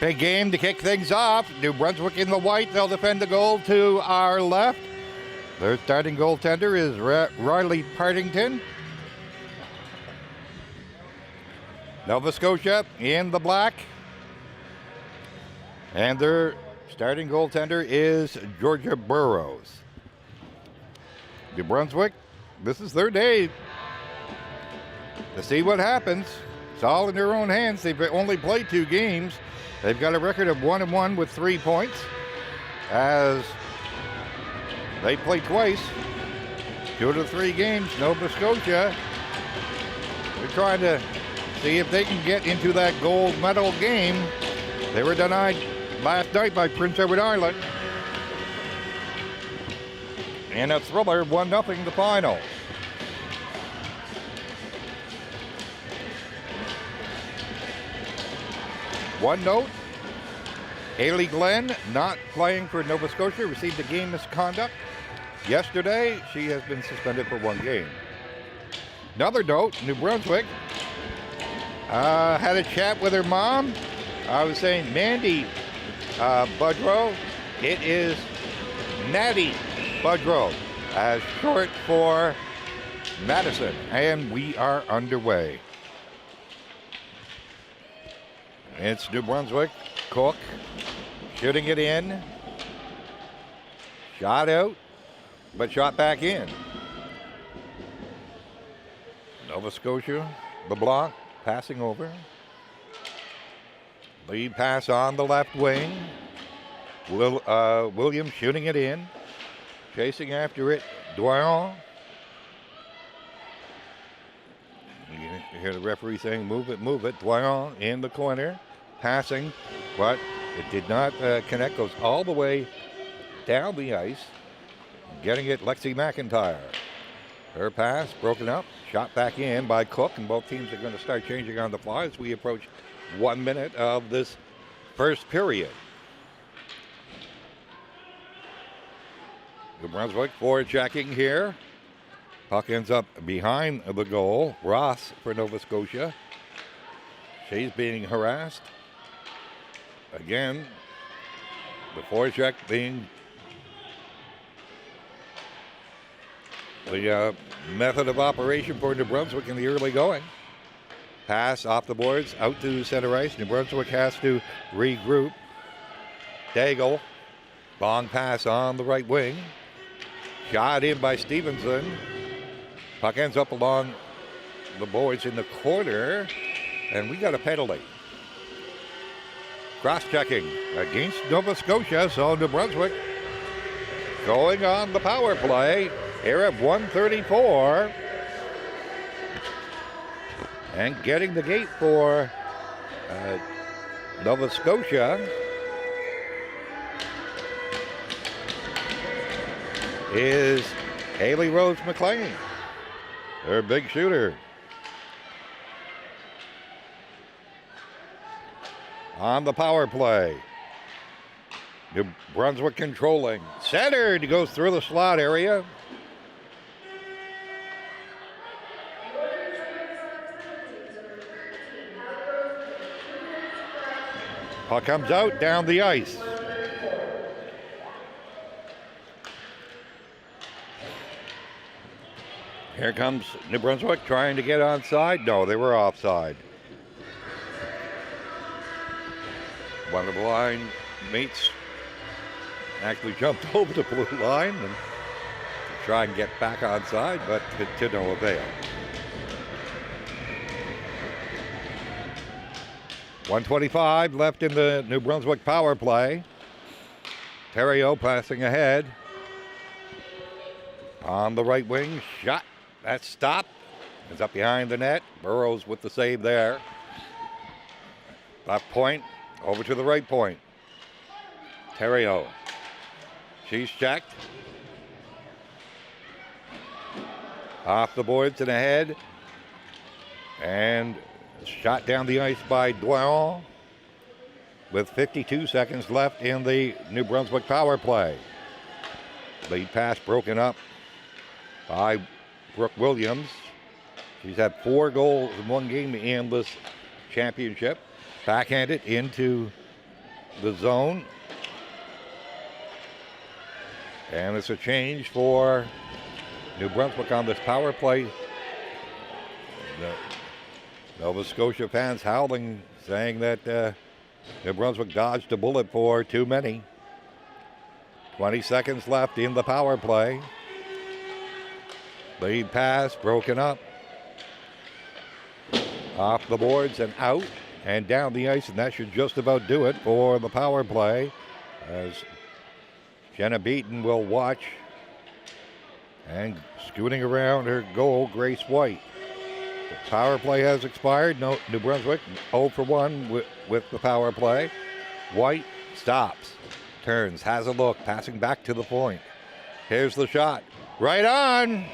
Big game to kick things off. New Brunswick in the white. They'll defend the goal to our left. Their starting goaltender is Riley Partington. Nova Scotia in the black. And their starting goaltender is Georgia Burrows. New Brunswick, this is their day to see what happens. It's all in their own hands. They've only played 2 games. They've got a record of 1-1 with 3 points, as they played twice. 2 of the 3 games, Nova Scotia. They're trying to see if they can get into that gold medal game. They were denied last night by Prince Edward Island. And a thriller, 1-0 the final. One note, Haley Glenn, not playing for Nova Scotia, received a game misconduct. Yesterday, she has been suspended for 1 game. Another note, New Brunswick had a chat with her mom. I was saying Mandy Budrow. It is Natty Budrow, as short for Madison. And we are underway. It's New Brunswick. Cook shooting it in. Shot out, but shot back in. Nova Scotia, LeBlanc passing over. Lead pass on the left wing. Williams shooting it in. Chasing after it, Doyon. You hear the referee saying, move it, move it. Doyon in the corner, passing, but it did not connect. Goes all the way down the ice, getting it Lexi McIntyre. Her pass broken up, shot back in by Cook, and both teams are going to start changing on the fly as we approach 1 minute of this first period. New Brunswick forechecking here. Puck ends up behind the goal. Ross for Nova Scotia. She's being harassed. Again, the forecheck being the method of operation for New Brunswick in the early going. Pass off the boards, out to center ice. New Brunswick has to regroup. Daigle, long pass on the right wing. Shot in by Stevenson. Puck ends up along the boards in the corner, and we got a penalty. Cross-checking against Nova Scotia, so New Brunswick going on the power play here at 1:34. And getting the gate for Nova Scotia is Haley Rose McLean, their big shooter. On the power play, New Brunswick controlling. Centered, goes through the slot area. Puck comes out down the ice. Here comes New Brunswick trying to get onside. No, they were offside. One of the line mates actually jumped over the blue line and to try and get back onside, but to no avail. 1:25 left in the New Brunswick power play. Terrio passing ahead. On the right wing, shot. That stop is up behind the net. Burrows with the save there. Left point, over to the right point. Terrio. She's checked. Off the boards and ahead. And shot down the ice by Doyon with 52 seconds left in the New Brunswick power play. Lead pass broken up by Brooke Williams. She's had 4 goals in 1 game in this championship. Backhanded into the zone. And it's a change for New Brunswick on this power play. The Nova Scotia fans howling, saying that New Brunswick dodged a bullet for too many. 20 seconds left in the power play. Lead pass broken up. Off the boards and out and down the ice, and that should just about do it for the power play, as Jenna Beaton will watch, and scooting around her goal, Grace White. The power play has expired. No, New Brunswick 0 for 1 with the power play. White stops, turns, has a look, passing back to the point. Here's the shot, right on,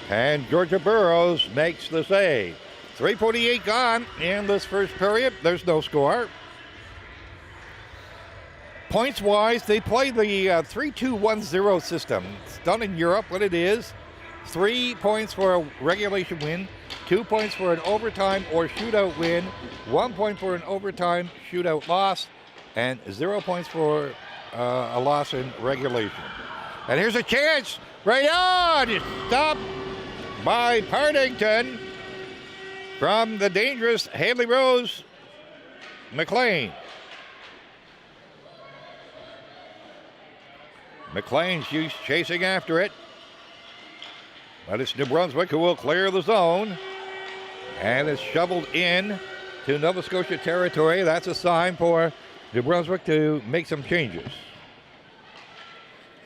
and Georgia Burrows makes the save. 3:48 gone in this first period. There's no score. Points-wise, they play the 3-2-1-0 system. It's done in Europe. What it is, 3 points for a regulation win, 2 points for an overtime or shootout win, 1 point for an overtime shootout loss, and 0 points for a loss in regulation. And here's a chance. Right on! Stopped by Partington from the dangerous Haley Rose McLean. McLean, she's chasing after it. But it's New Brunswick who will clear the zone. And it's shoveled in to Nova Scotia territory. That's a sign for New Brunswick to make some changes.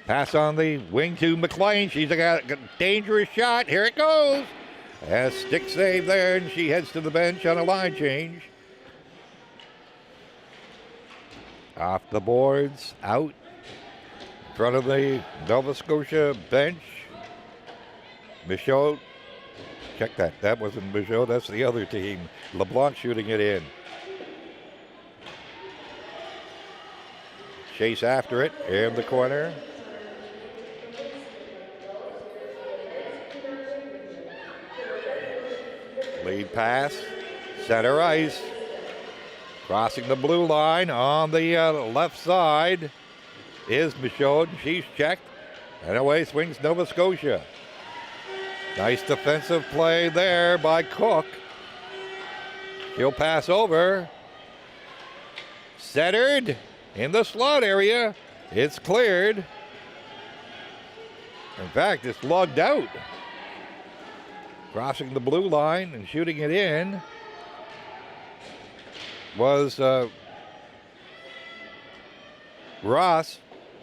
Pass on the wing to McLean. She's got a dangerous shot. Here it goes. A stick save there, and she heads to the bench on a line change. Off the boards, out in front of the Nova Scotia bench. Michaud, check that. That wasn't Michaud, that's the other team. LeBlanc shooting it in. Chase after it in the corner. Lead pass, center ice. Crossing the blue line on the left side is Michaud. She's checked, and away swings Nova Scotia. Nice defensive play there by Cook. She'll pass over. Centered in the slot area. It's cleared. In fact, it's lugged out. Crossing the blue line and shooting it in was Ross,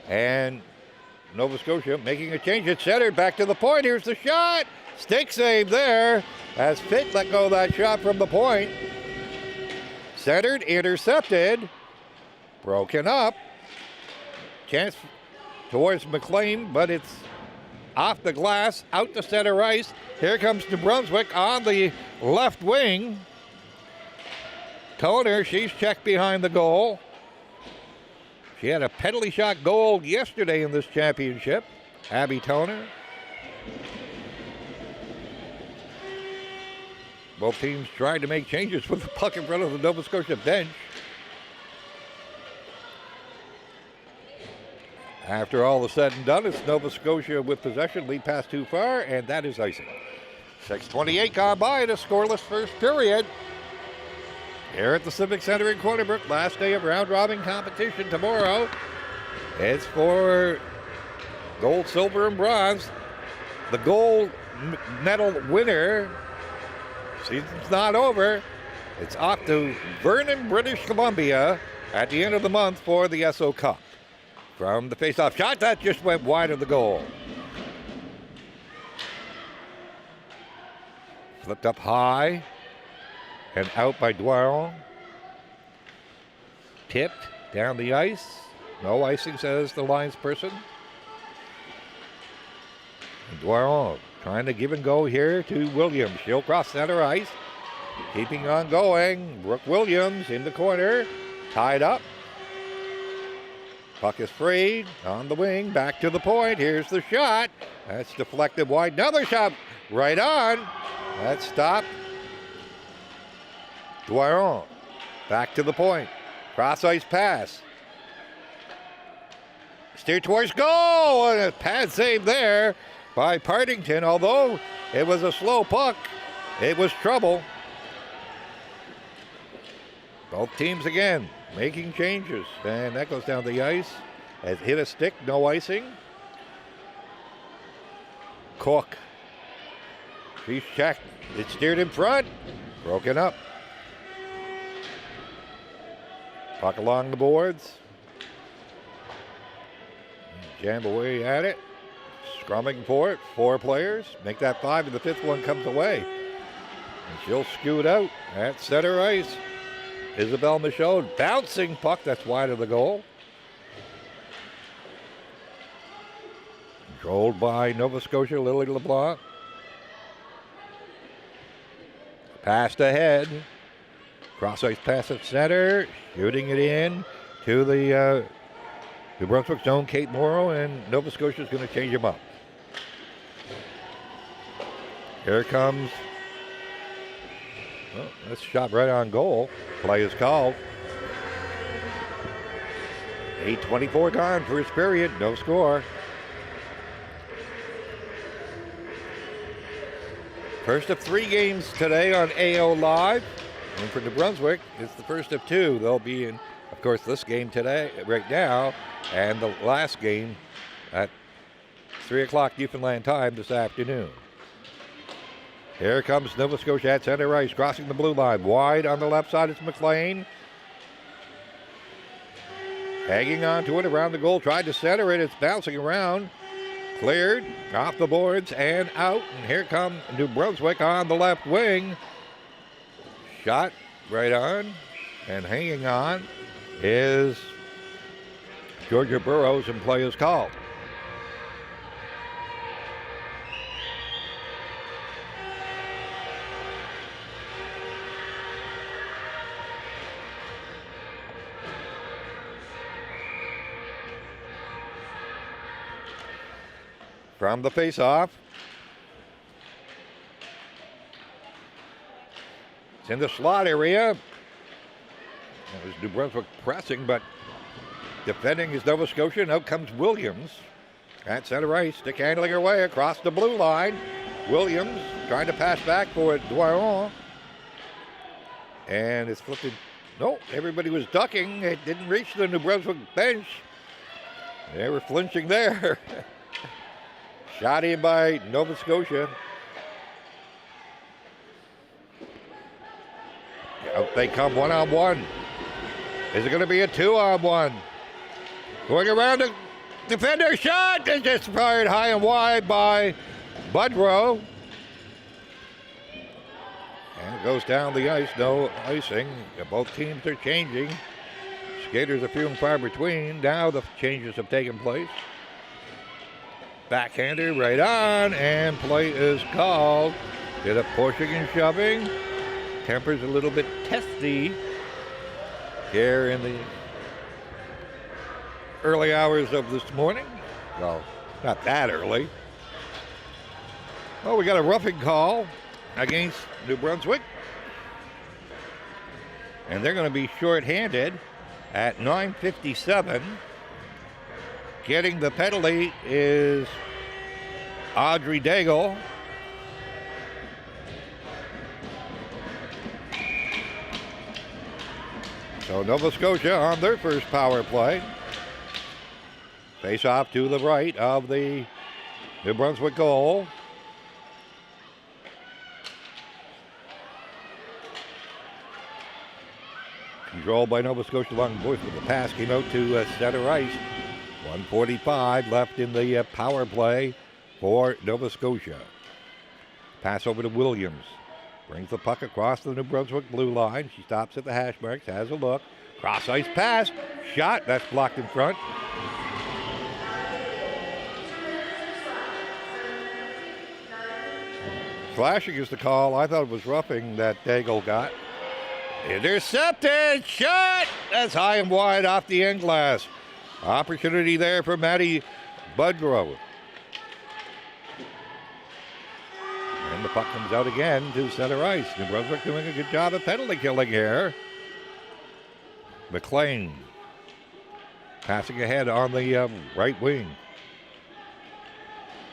and Nova Scotia making a change. It's centered back to the point. Here's the shot. Stick save there as Pitt let go of that shot from the point. Centered, intercepted, broken up. Chance towards McLean, but it's off the glass, out to center ice. Here comes New Brunswick on the left wing. Toner, she's checked behind the goal. She had a penalty shot goal yesterday in this championship. Abby Toner. Both teams tried to make changes with the puck in front of the Nova Scotia bench. After all is said and done, it's Nova Scotia with possession, lead pass too far, and that is icing. 6:28 gone by in a scoreless first period. Here at the Civic Center in Corner Brook, last day of round-robin competition tomorrow. It's for gold, silver, and bronze. The gold medal winner, season's not over. It's off to Vernon, British Columbia at the end of the month for the SO Cup. From the face-off shot, that just went wide of the goal. Flipped up high and out by Doiron. Tipped down the ice. No icing, says the linesperson. And Doiron trying to give and go here to Williams. She'll cross center ice. Keeping on going. Brooke Williams in the corner. Tied up. Puck is free on the wing, back to the point. Here's the shot. That's deflected wide. Another shot right on. That's stopped. Doiron back to the point. Cross ice pass. Steered towards goal, and a pad save there by Partington. Although it was a slow puck, it was trouble. Both teams again making changes, and that goes down the ice. Has hit a stick, no icing. Cook. She's checked. It's steered in front. Broken up. Puck along the boards. Jam away at it. Scrumming for it. 4 players. Make that 5, and the 5th one comes away. And she'll scoot out at center ice. Isabel Michaud, bouncing puck that's wide of the goal. Controlled by Nova Scotia, Lily LeBlanc. Passed ahead. Cross ice pass at center. Shooting it in to the New Brunswick zone, Kate Morrow, and Nova Scotia is going to change them up. Here comes. Oh, that's shot right on goal. Play is called. 8:24 gone, first period, no score. First of 3 games today on AO Live. And for New Brunswick, it's the first of 2. They'll be in, of course, this game today, right now, and the last game at 3 o'clock Newfoundland time this afternoon. Here comes Nova Scotia at center ice, crossing the blue line. Wide on the left side, it's McLean. Hanging on to it around the goal, tried to center it. It's bouncing around. Cleared off the boards and out. And here comes New Brunswick on the left wing. Shot right on. And hanging on is Georgia Burrows, and play is called. From the face-off. It's in the slot area. It was New Brunswick pressing, but defending is Nova Scotia. And out comes Williams at center ice. Stick handling her way across the blue line. Williams trying to pass back for Doiron. And it's flipped. No, everybody was ducking. It didn't reach the New Brunswick bench. They were flinching there. Shot in by Nova Scotia. Out they come 1-on-1. Is it going to be a 2-on-1? Going around the defender, shot! It just fired high and wide by Budrow. And it goes down the ice, no icing. Both teams are changing. Skaters are few and far between. Now the changes have taken place. Backhander right on, and play is called. Did a pushing and shoving. Temper's a little bit testy here in the early hours of this morning. Well, not that early. Oh, we got a roughing call against New Brunswick. And they're going to be shorthanded at 9:57. Getting the penalty is Audrey Daigle. So Nova Scotia on their first power play. Face off to the right of the New Brunswick goal. Controlled by Nova Scotia along the boards, but the pass came out to center ice. 1:45 left in the power play for Nova Scotia. Pass over to Williams. Brings the puck across the New Brunswick blue line. She stops at the hash marks, has a look. Cross ice pass. Shot. That's blocked in front. Flashing is the call. I thought it was roughing that Daigle got. Intercepted. Shot. That's high and wide off the end glass. Opportunity there for Maddie Budrow. And the puck comes out again to center ice. New Brunswick doing a good job of penalty killing here. McLean passing ahead on the right wing.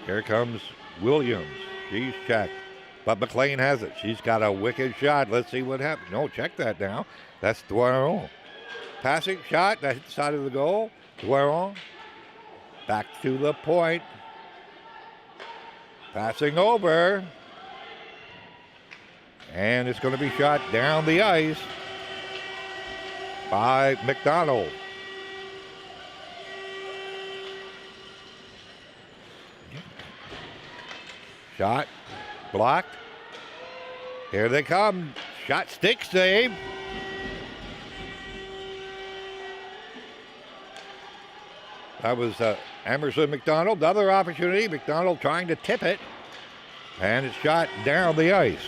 Here comes Williams. She's checked. But McLean has it. She's got a wicked shot. Let's see what happens. No, check that now. That's Dwyeron. Passing shot. That hit the side of the goal. Dwyeron. Back to the point. Passing over. And it's going to be shot down the ice by McDonald. Shot blocked. Here they come. Shot stick save. That was Emerson McDonald. Another opportunity. McDonald trying to tip it. And it's shot down the ice.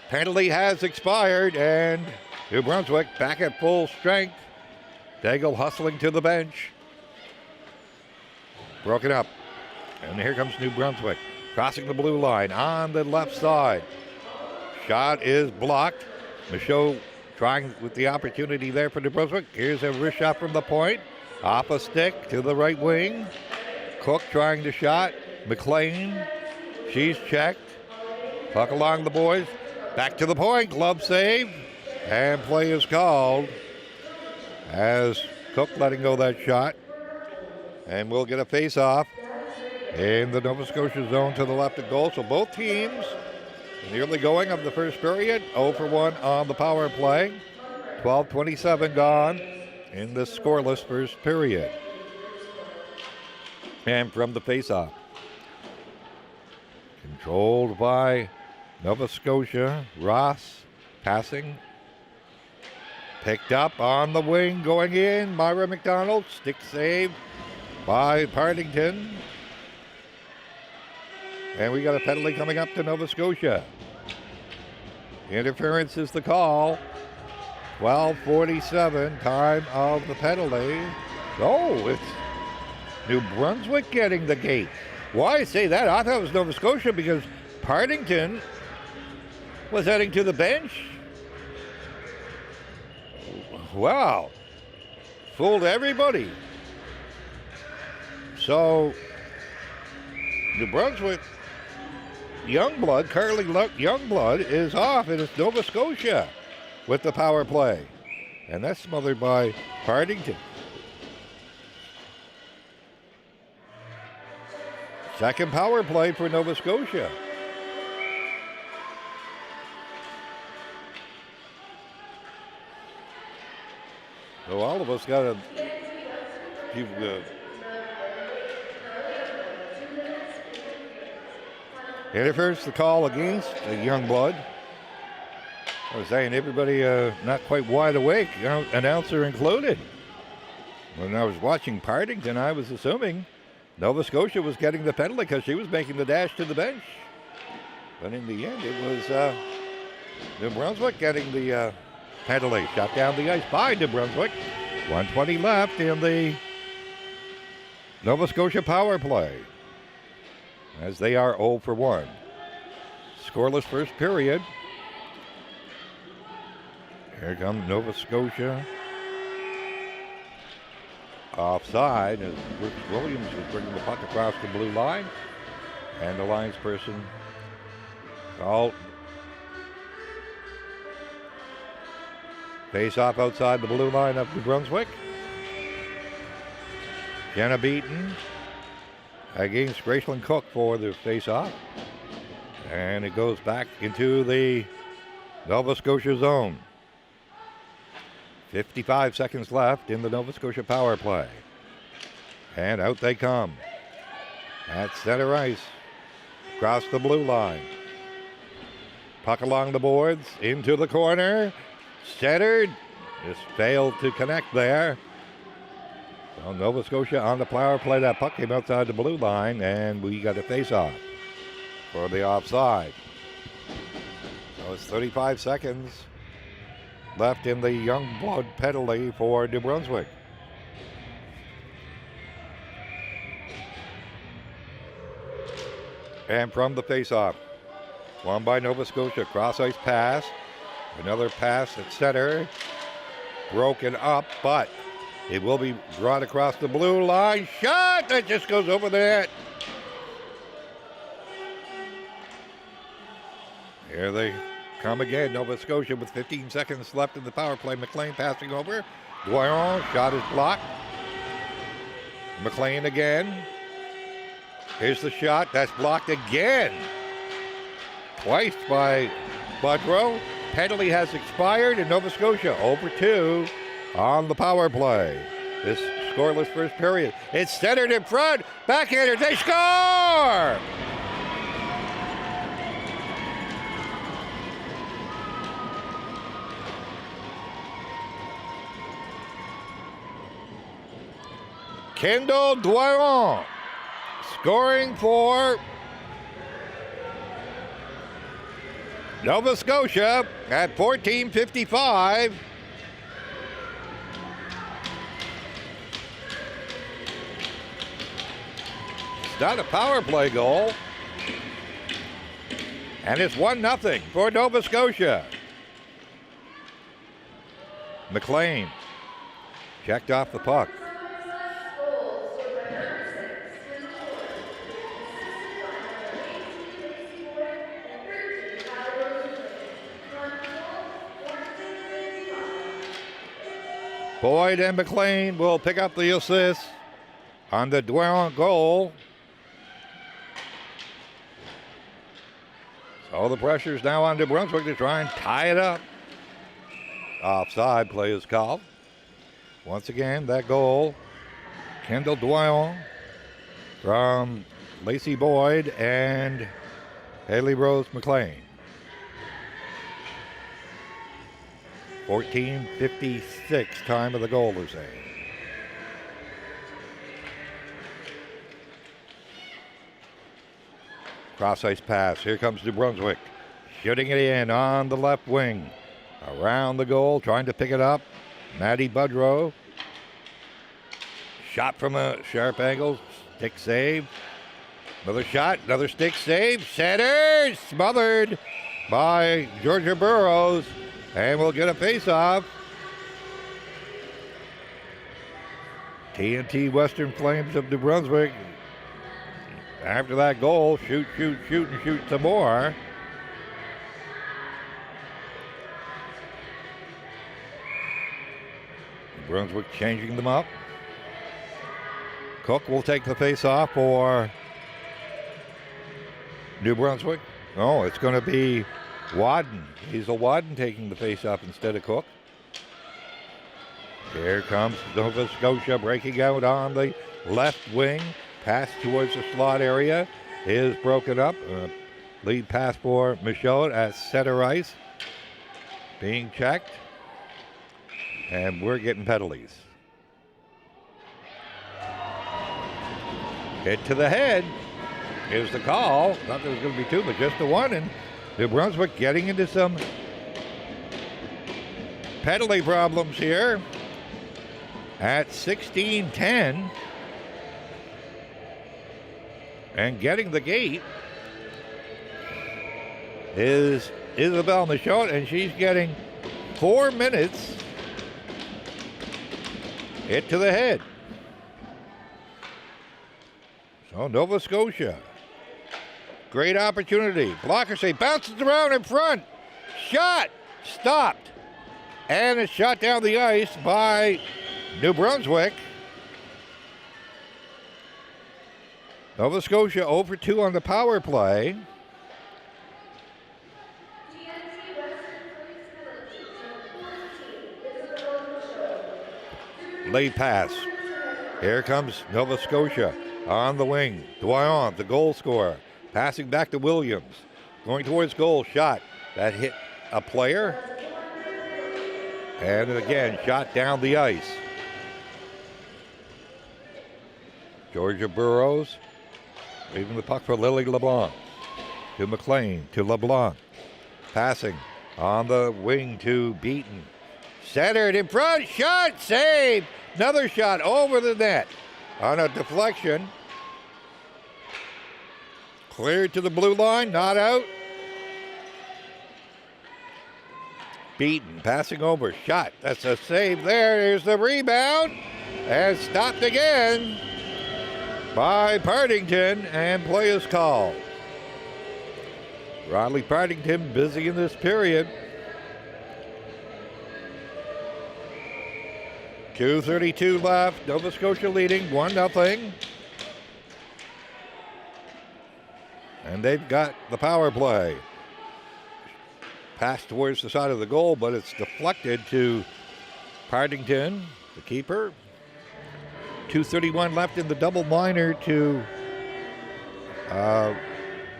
Penalty has expired, and New Brunswick back at full strength. Daigle hustling to the bench. Broken up. And here comes New Brunswick. Crossing the blue line on the left side. Shot is blocked. Michaud trying with the opportunity there for New Brunswick. Here's a wrist shot from the point. Off a stick to the right wing. Cook trying to shot. McLean. She's checked. Puck along the boys. Back to the point. Glove save. And play is called as Cook letting go that shot. And we'll get a face-off in the Nova Scotia zone to the left of goal. So both teams in the early going of the first period, 0 for 1 on the power play. 12:27 gone in the scoreless first period. And from the face-off, controlled by Nova Scotia. Ross passing. Picked up on the wing, going in. Myra McDonald, stick save by Partington. And we got a penalty coming up to Nova Scotia. Interference is the call. 12:47, time of the penalty. Oh, it's New Brunswick getting the gate. Why say that? I thought it was Nova Scotia because Partington was heading to the bench. Wow. Fooled everybody. So, New Brunswick, Youngblood, Carly Youngblood is off, and it's Nova Scotia with the power play. And that's smothered by Partington. Second power play for Nova Scotia. So all of us got to keep interference the call against the Youngblood. I was saying everybody not quite wide awake, announcer included. When I was watching Partington, I was assuming Nova Scotia was getting the penalty because she was making the dash to the bench. But in the end, it was New Brunswick getting the penalty. Shot down the ice by New Brunswick. 1:20 left in the Nova Scotia power play, as they are 0 for 1. Scoreless first period. Here comes Nova Scotia. Offside as Brooks Williams is bringing the puck across the blue line. And the linesperson called. Face off outside the blue line of New Brunswick. Jenna Beaton against Graceland Cook for the face-off. And it goes back into the Nova Scotia zone. 55 seconds left in the Nova Scotia power play. And out they come. At center ice. Across the blue line. Puck along the boards. Into the corner. Centered. Just failed to connect there. So Nova Scotia on the power play. That puck came outside the blue line, and we got a face-off for the offside. So it's 35 seconds left in the Youngblood penalty for New Brunswick. And from the face-off, Won by Nova Scotia. Cross ice pass. Another pass at center. Broken up, but it will be brought across the blue line. Shot that just goes over the net. Here they come again. Nova Scotia with 15 seconds left in the power play. McLean passing over. Doyon, shot is blocked. McLean again. Here's the shot. That's blocked again. Twice by Budrow. Penalty has expired, and Nova Scotia over 2 on the power play. This scoreless first period. It's centered in front. Backhander. They score! Kendall Doyon scoring for Nova Scotia at 14:55. It's not a power play goal. And it's 1-0 for Nova Scotia. McLean checked off the puck. Boyd and McLean will pick up the assist on the Doyon goal. So the pressure is now on New Brunswick to try and tie it up. Offside play is called. Once again, that goal, Kendall Doyon from Lacey Boyd and Haley Rose McLean. 14:56 time of the goal, they're saying. Cross ice pass. Here comes New Brunswick. Shooting it in on the left wing. Around the goal, trying to pick it up. Maddie Budrow. Shot from a sharp angle. Stick save. Another shot, another stick save. Center, smothered by Georgia Burrows. And we'll get a face-off. TNT Western Flames of New Brunswick. After that goal, shoot, and shoot some more. New Brunswick changing them up. Cook will take the face-off for New Brunswick. Oh, it's going to be Wadden. Hazel Wadden taking the face-off instead of Cook. Here comes Nova Scotia breaking out on the left wing. Pass towards the slot area is broken up. Lead pass for Michaud at center ice. Being checked. And we're getting penalties. Hit to the head is the call. Thought there was going to be two, but just the one. And New Brunswick getting into some penalty problems here at 16:10. And getting the gate is Isabel Michaud, and she's getting 4 minutes. Hit to the head. So Nova Scotia. Great opportunity. Blocker say bounces around in front. Shot. Stopped. And it's shot down the ice by New Brunswick. Nova Scotia 0 for 2 on the power play. Late pass. Here comes Nova Scotia on the wing. Doyon, the goal scorer. Passing back to Williams. Going towards goal. Shot. That hit a player. And again, shot down the ice. Georgia Burrows leaving the puck for Lily LeBlanc. To McLean. To LeBlanc. Passing on the wing to Beaton. Centered in front. Shot. Saved. Another shot over the net on a deflection. Cleared to the blue line, not out. beaten, passing over, shot. That's a save there. Here's the rebound. And stopped again by Partington, and play is called. Riley Partington busy in this period. 2:32 left. Nova Scotia leading 1-0. And they've got the power play. Pass towards the side of the goal, but it's deflected to Partington, the keeper. 2:31 left in the double minor to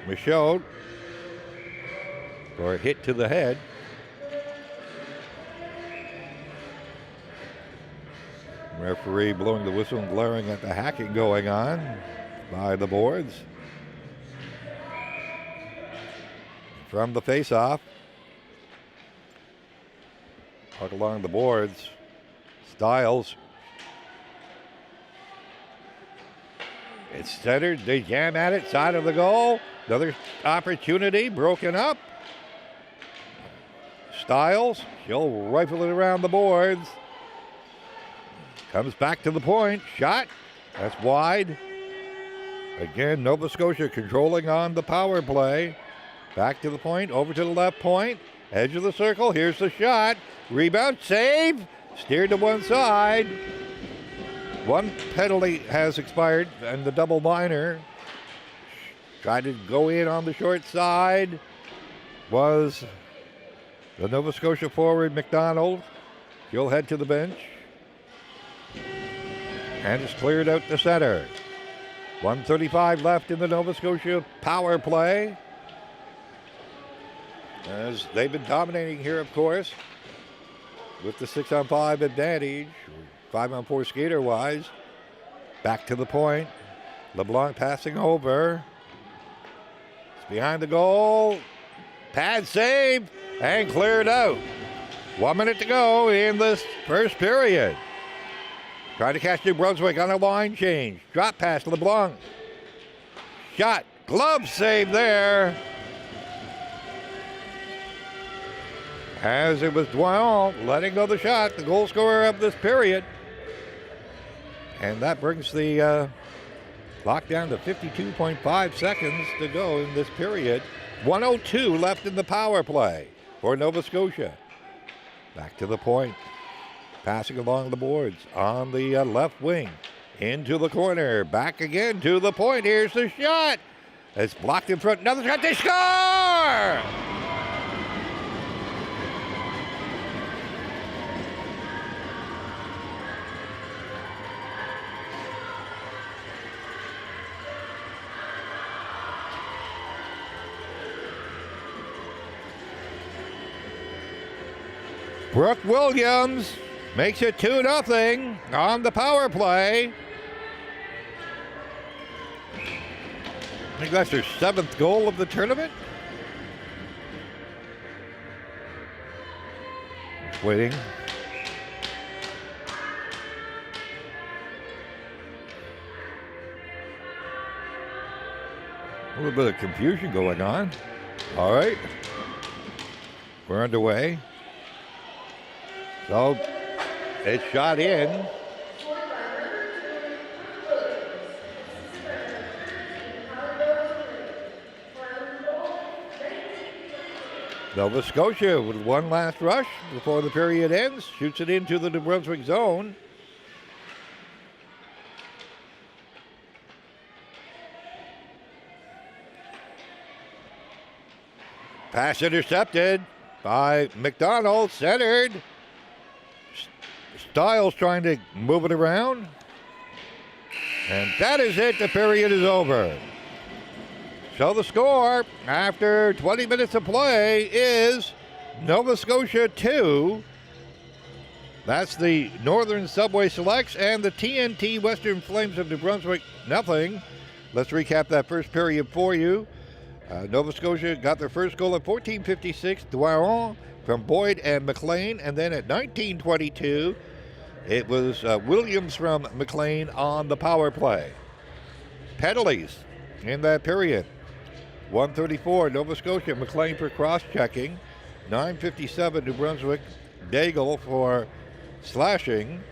Michaud for a hit to the head. Referee blowing the whistle and glaring at the hacking going on by the boards. From the face-off, puck along the boards. Stiles. It's centered. They jam at it. Side of the goal. Another opportunity broken up. Stiles. She'll rifle it around the boards. Comes back to the point. Shot. That's wide. Again, Nova Scotia controlling on the power play. Back to the point. Over to the left point. Edge of the circle. Here's the shot. Rebound. Save. Steered to one side. One penalty has expired, and the double minor tried to go in on the short side. Was the Nova Scotia forward McDonald. She'll head to the bench. And it's cleared out to center. 1:35 left in the Nova Scotia power play. As they've been dominating here, of course, with the 6-on-5 advantage, 5-on-4 skater-wise. Back to the point. LeBlanc passing over. It's behind the goal. Pad save and cleared out. 1 minute to go in this first period. Trying to catch New Brunswick on a line change. Drop pass LeBlanc. Shot. Glove save there. As it was Doyon letting go the shot, the goal scorer of this period. And that brings the clock down to 52.5 seconds to go in this period. 1:02 left in the power play for Nova Scotia. Back to the point. Passing along the boards on the left wing. Into the corner. Back again to the point. Here's the shot. It's blocked in front. Another shot. They score! Brooke Williams makes it 2-0 on the power play. I think that's her 7th goal of the tournament. Waiting. A little bit of confusion going on. All right. We're underway. So it's shot in. Nova Scotia with one last rush before the period ends. Shoots it into the New Brunswick zone. Pass intercepted by McDonald, centered. Stiles trying to move it around. And that is it. The period is over. So the score after 20 minutes of play is Nova Scotia 2. That's the Northern Subway Selects and the TNT Western Flames of New Brunswick, nothing. Let's recap that first period for you. Nova Scotia got their first goal at 14:56, Doyon from Boyd and McLean, and then at 19:22, it was Williams from McLean on the power play. Penalties in that period. 1:34, Nova Scotia, McLean for cross-checking. 9:57, New Brunswick. Daigle for slashing.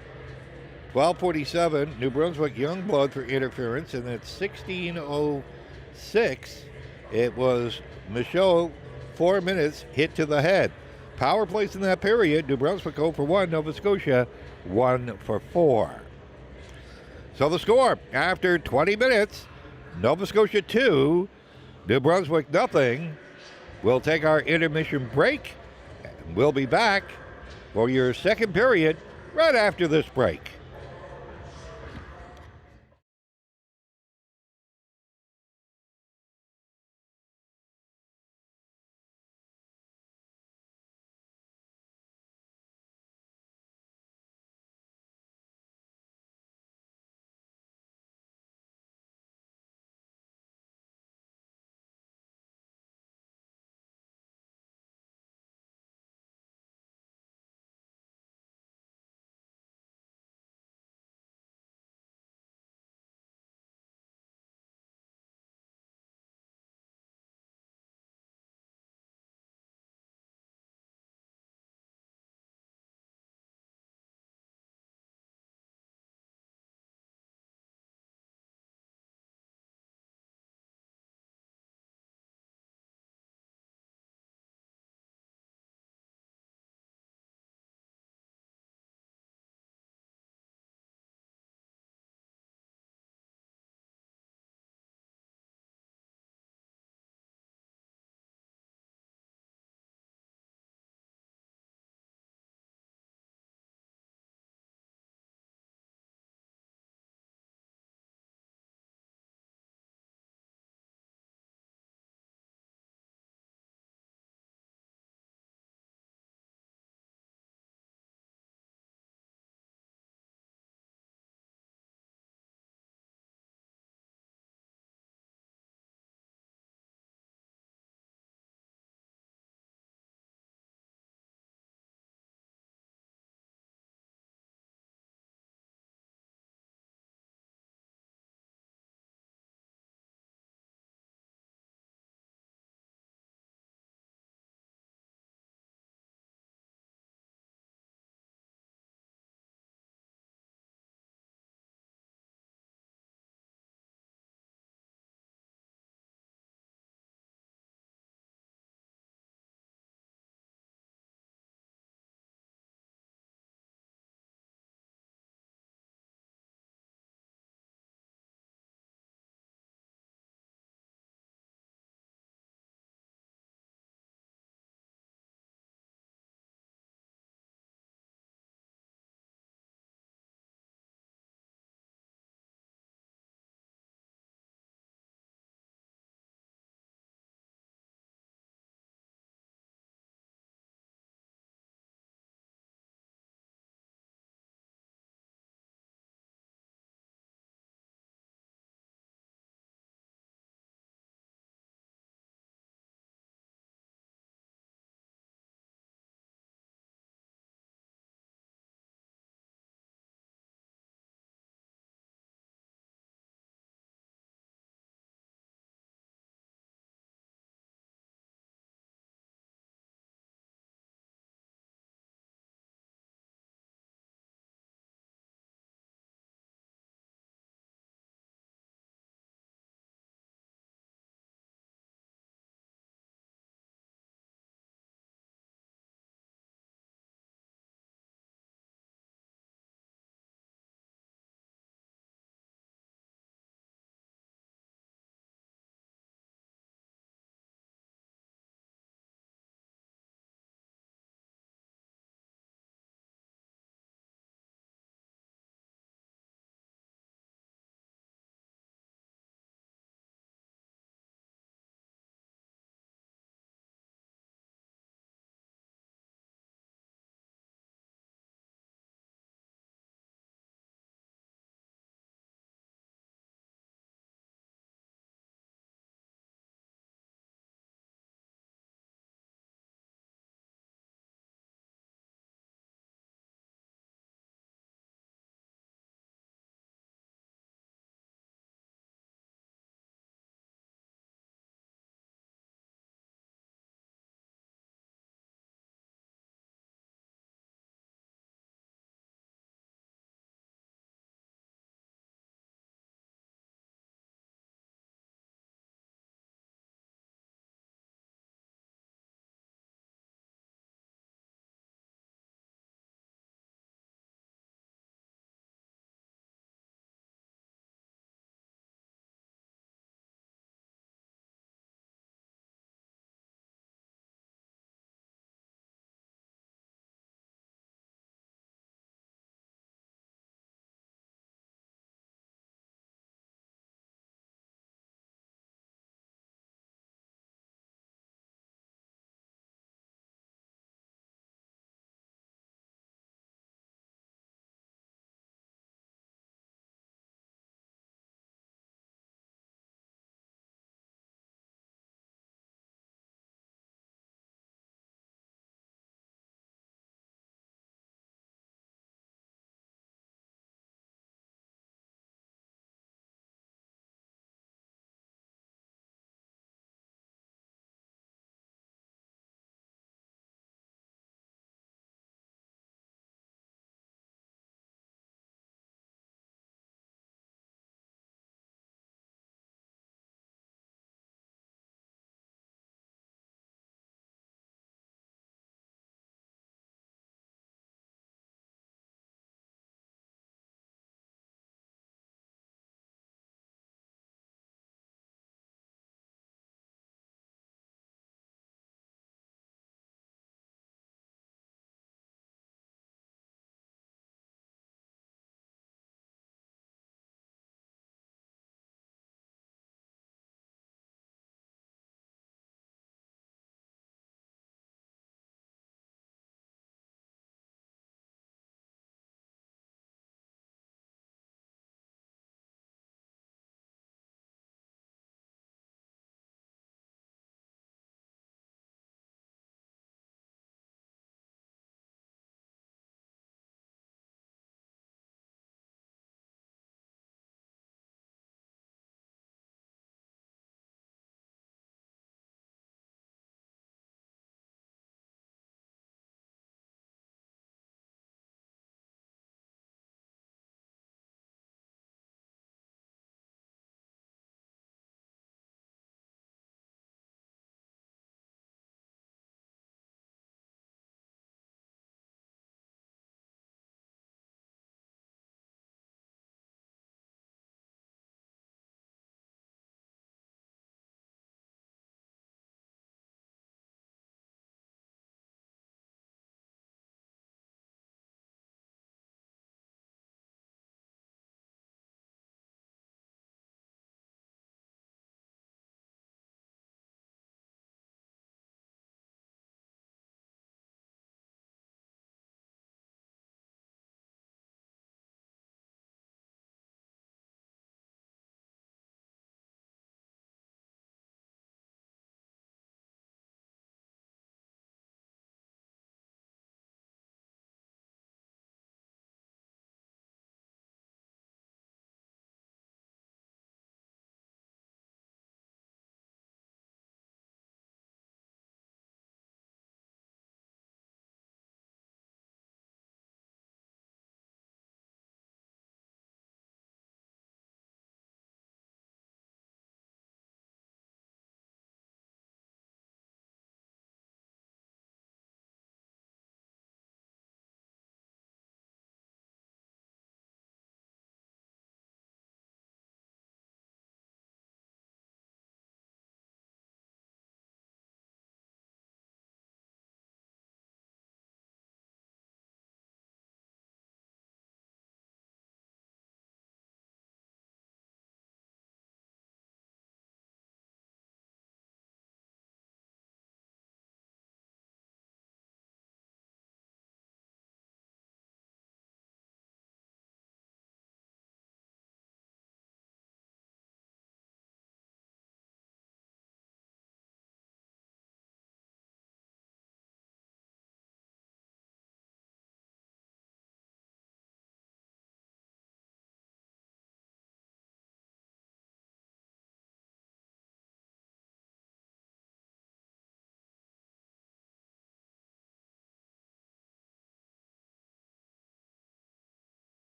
12:47, New Brunswick Youngblood for interference. And at 16:06, it was Michaud, 4 minutes, hit to the head. Power plays in that period. New Brunswick 0 for 1, Nova Scotia 1 for 4. So the score after 20 minutes, Nova Scotia 2, New Brunswick nothing. We'll take our intermission break, and we'll be back for your second period right after this break.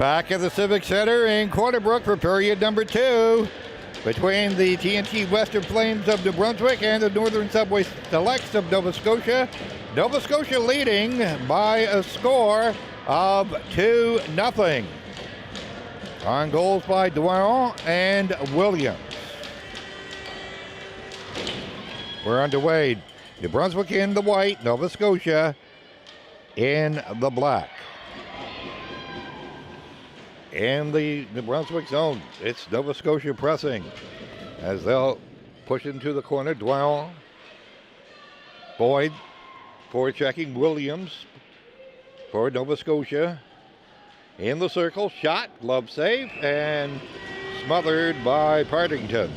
Back at the Civic Center in Cornerbrook for period number 2 between the TNT Western Plains of New Brunswick and the Northern Subway Selects of Nova Scotia. Nova Scotia leading by a score of 2-0. On goals by Dwyer and Williams. We're underway. New Brunswick in the white, Nova Scotia in the black. In the New Brunswick zone, it's Nova Scotia pressing as they'll push into the corner. Dwyer, Boyd, forechecking Williams for Nova Scotia. In the circle, shot, glove save, and smothered by Partington.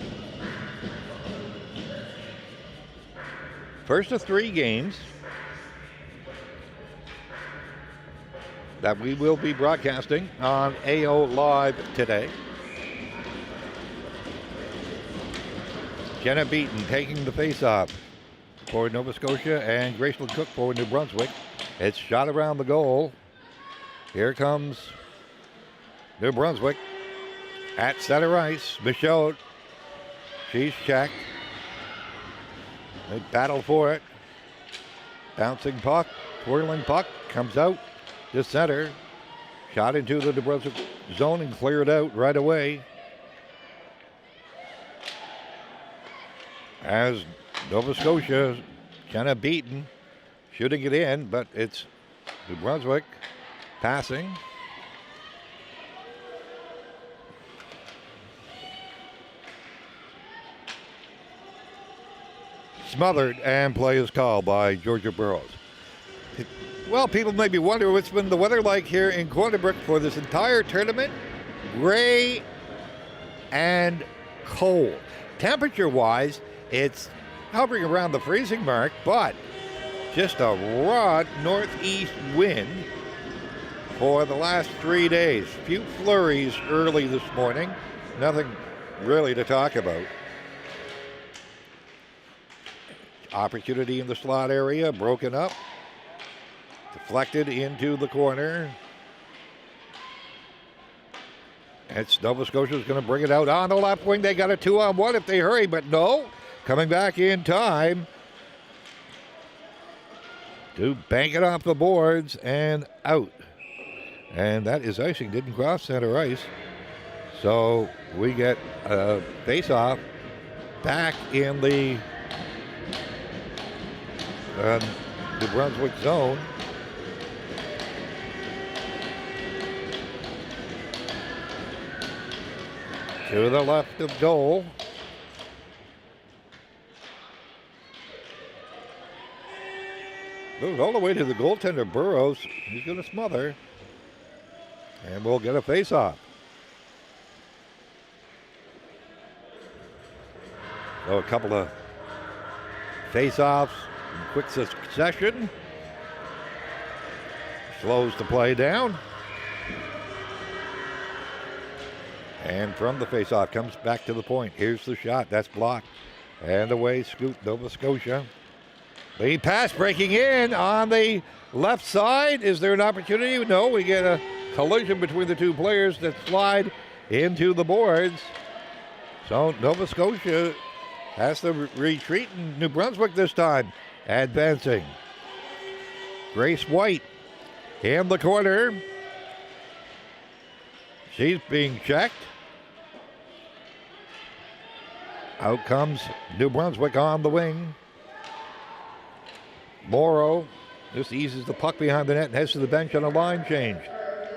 First of 3 games that we will be broadcasting on AO Live today. Jenna Beaton taking the face-off for Nova Scotia and Graceland Cook for New Brunswick. It's shot around the goal. Here comes New Brunswick at center ice. Michaud, she's checked. They battle for it. Bouncing puck, twirling puck, comes out. To center, shot into the New Brunswick zone and cleared out right away. As Nova Scotia kind of beaten, shooting it in, but it's New Brunswick passing. Smothered, and play is called by Georgia Burrows. Well, people may be wondering what's been the weather like here in Cornerbrook for this entire tournament. Gray and cold. Temperature-wise, it's hovering around the freezing mark, but just a raw northeast wind for the last 3 days. Few flurries early this morning. Nothing really to talk about. Opportunity in the slot area, broken up. Deflected into the corner. It's Nova Scotia's going to bring it out on the left wing. They got a 2-on-1 if they hurry, but no. Coming back in time to bank it off the boards and out. And that is icing. Didn't cross center ice. So we get a face-off back in the New Brunswick zone. To the left of goal. Goes all the way to the goaltender, Burrows. He's going to smother. And we'll get a face-off. So a couple of face-offs in quick succession. Slows the play down. And from the face-off, comes back to the point. Here's the shot. That's blocked. And away, scoop, Nova Scotia. The pass breaking in on the left side. Is there an opportunity? No, we get a collision between the two players that slide into the boards. So Nova Scotia has to retreat, and New Brunswick this time advancing. Grace White in the corner. She's being checked. Out comes New Brunswick on the wing. Morrow just eases the puck behind the net and heads to the bench on a line change.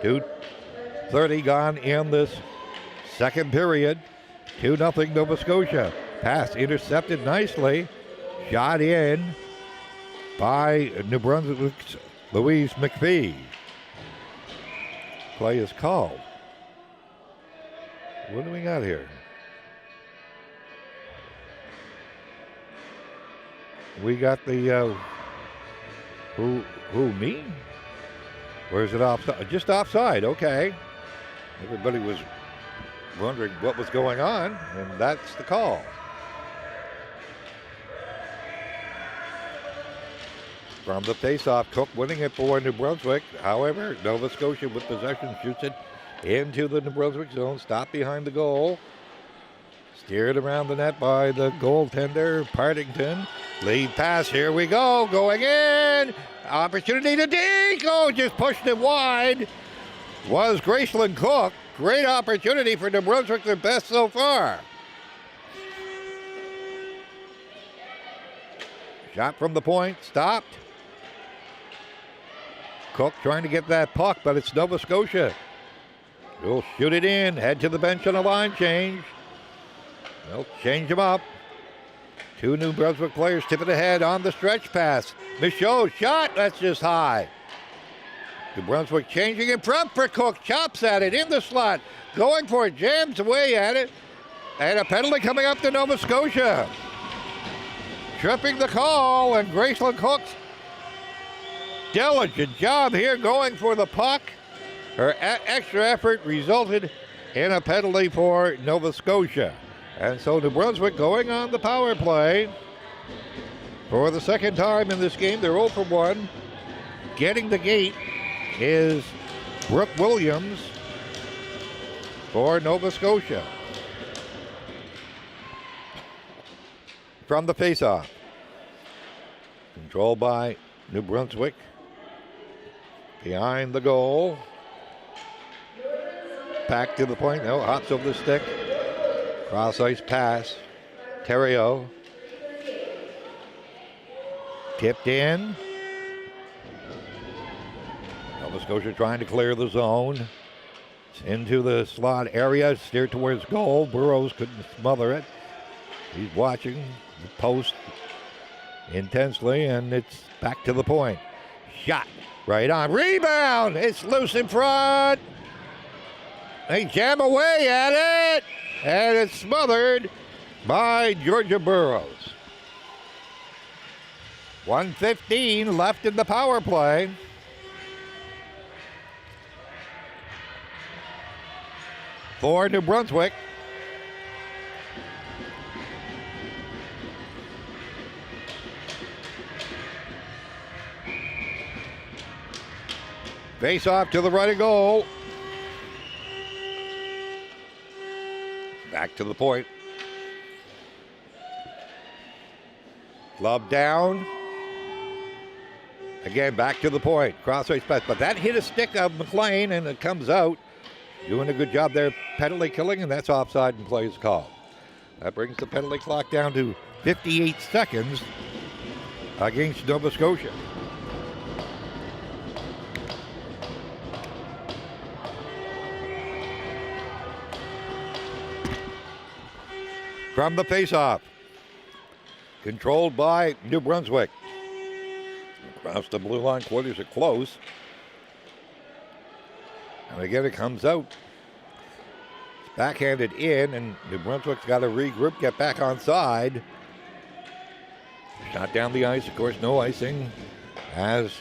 2:30 gone in this second period. 2-0 Nova Scotia. Pass intercepted nicely. Shot in by New Brunswick's Louise McPhee. Play is called. What do we got here? We got the who me? Or is it offside? Just offside, okay. Everybody was wondering what was going on, and that's the call. From the faceoff, Cook winning it for New Brunswick. However, Nova Scotia with possession shoots it into the New Brunswick zone. Stop behind the goal. Steered around the net by the goaltender, Partington. Lead pass, here we go, going in. Opportunity to dink. Oh, just pushed it wide. Was Graceland Cook. Great opportunity for New Brunswick, their best so far. Shot from the point, stopped. Cook trying to get that puck, but it's Nova Scotia. We'll shoot it in, head to the bench on a line change. They'll change them up. Two New Brunswick players tip it ahead on the stretch pass. Michaud shot, that's just high. New Brunswick changing in front for Cook, chops at it in the slot, going for it, jams away at it, and a penalty coming up to Nova Scotia. Tripping the call, and Graceland Cook's diligent job here going for the puck. Her extra effort resulted in a penalty for Nova Scotia. And so New Brunswick going on the power play for the second time in this game. They're 0 for 1. Getting the gate is Brooke Williams for Nova Scotia. From the faceoff. Controlled by New Brunswick. Behind the goal. Back to the point. No, hops over the stick. Cross ice pass. Theriault. Tipped in. Nova Scotia trying to clear the zone. It's into the slot area. Steered towards goal. Burrows couldn't smother it. He's watching the post intensely, and it's back to the point. Shot right on. Rebound! It's loose in front. They jam away at it, and it's smothered by Georgia Burrows. 1:15 left in the power play. For New Brunswick. Face off to the right of goal. Back to the point. Glove down. Again, back to the point. Cross-ice pass. But that hit a stick of McLean, and it comes out. Doing a good job there, penalty killing, and that's offside and play is called. That brings the penalty clock down to 58 seconds against Nova Scotia. From the faceoff, controlled by New Brunswick. Across the blue line, quarters are close. And again, it comes out. It's backhanded in, and New Brunswick's got to regroup, get back on side. Shot down the ice, of course, no icing, as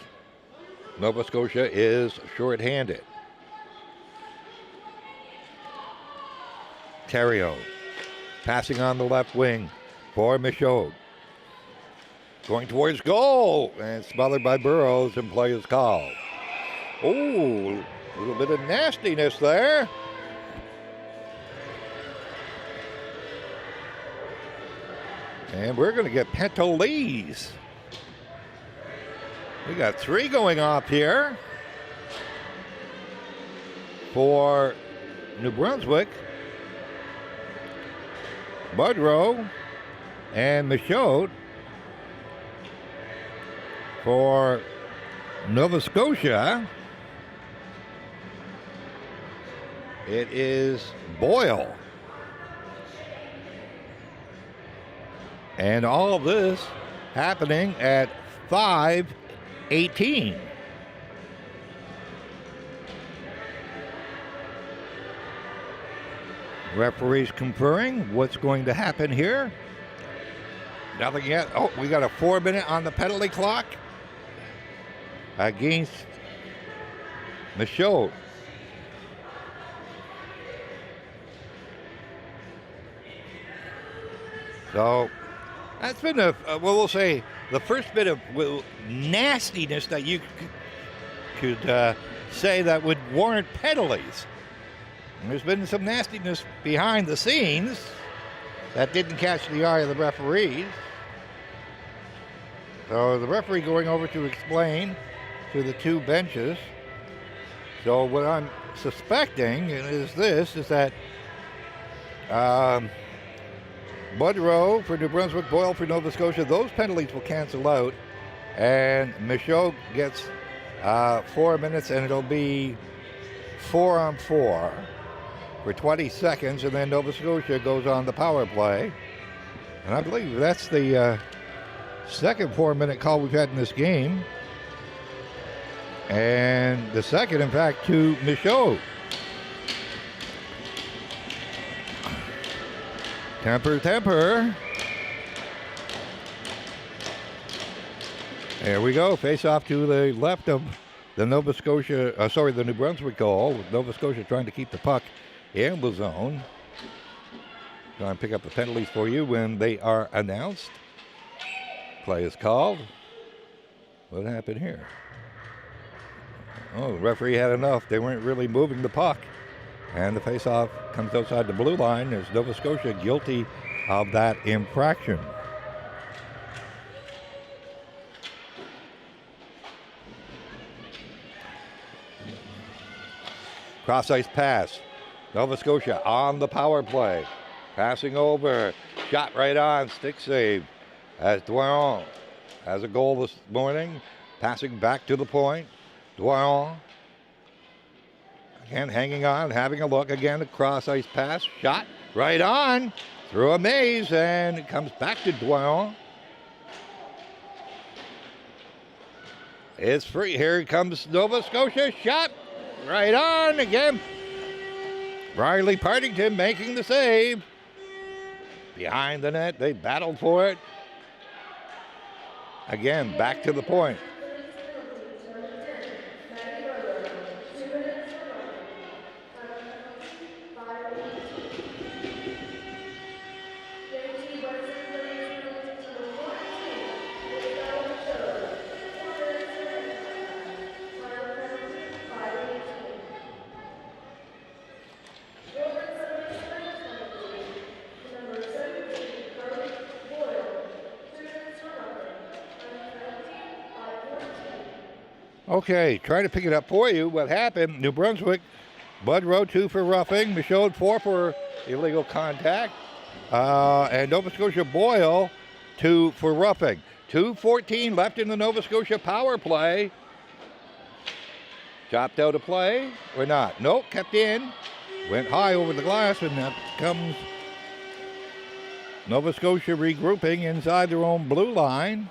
Nova Scotia is shorthanded. Theriault passing on the left wing for Michaud. Going towards goal, and smothered by Burrows, and play is called. Oh, a little bit of nastiness there. And we're going to get penalties. We got 3 going off here for New Brunswick. Budrow and Michaud for Nova Scotia. It is Boyle. And all of this happening at 5:18. Referees conferring what's going to happen here. Nothing yet. Oh, we got a 4-minute on the penalty clock against Michaud. So that's been we'll say the first bit of nastiness that you could say that would warrant penalties. And there's been some nastiness behind the scenes that didn't catch the eye of the referees. So the referee going over to explain to the two benches. So what I'm suspecting is that Budrow for New Brunswick, Boyle for Nova Scotia, those penalties will cancel out. And Michaud gets 4 minutes, and it'll be 4-on-4 for 20 seconds, and then Nova Scotia goes on the power play. And I believe that's the second 4-minute call we've had in this game. And the second, in fact, to Michaud. Temper. There we go. Face off to the left of the the New Brunswick goal, with Nova Scotia trying to keep the puck in the zone. Try and pick up the penalties for you when they are announced. Play is called. What happened here? Oh, the referee had enough. They weren't really moving the puck. And the face-off comes outside the blue line. There's Nova Scotia guilty of that infraction. Cross-ice pass. Nova Scotia on the power play. Passing over. Shot right on. Stick save. As Doyon has a goal this morning. Passing back to the point. Doyon. Again, hanging on, having a look. Again, a cross-ice pass. Shot right on. Through a maze, and it comes back to Doyon. It's free. Here comes Nova Scotia. Shot right on again. Riley Partington making the save. Behind the net, they battled for it. Again, back to the point. Okay, trying to pick it up for you. What happened? New Brunswick, Budrow 2 for roughing, Michaud 4 for illegal contact, and Nova Scotia Boyle 2 for roughing. 2:14 left in the Nova Scotia power play. Chopped out of play or not? Nope, kept in. Went high over the glass, and that comes Nova Scotia regrouping inside their own blue line.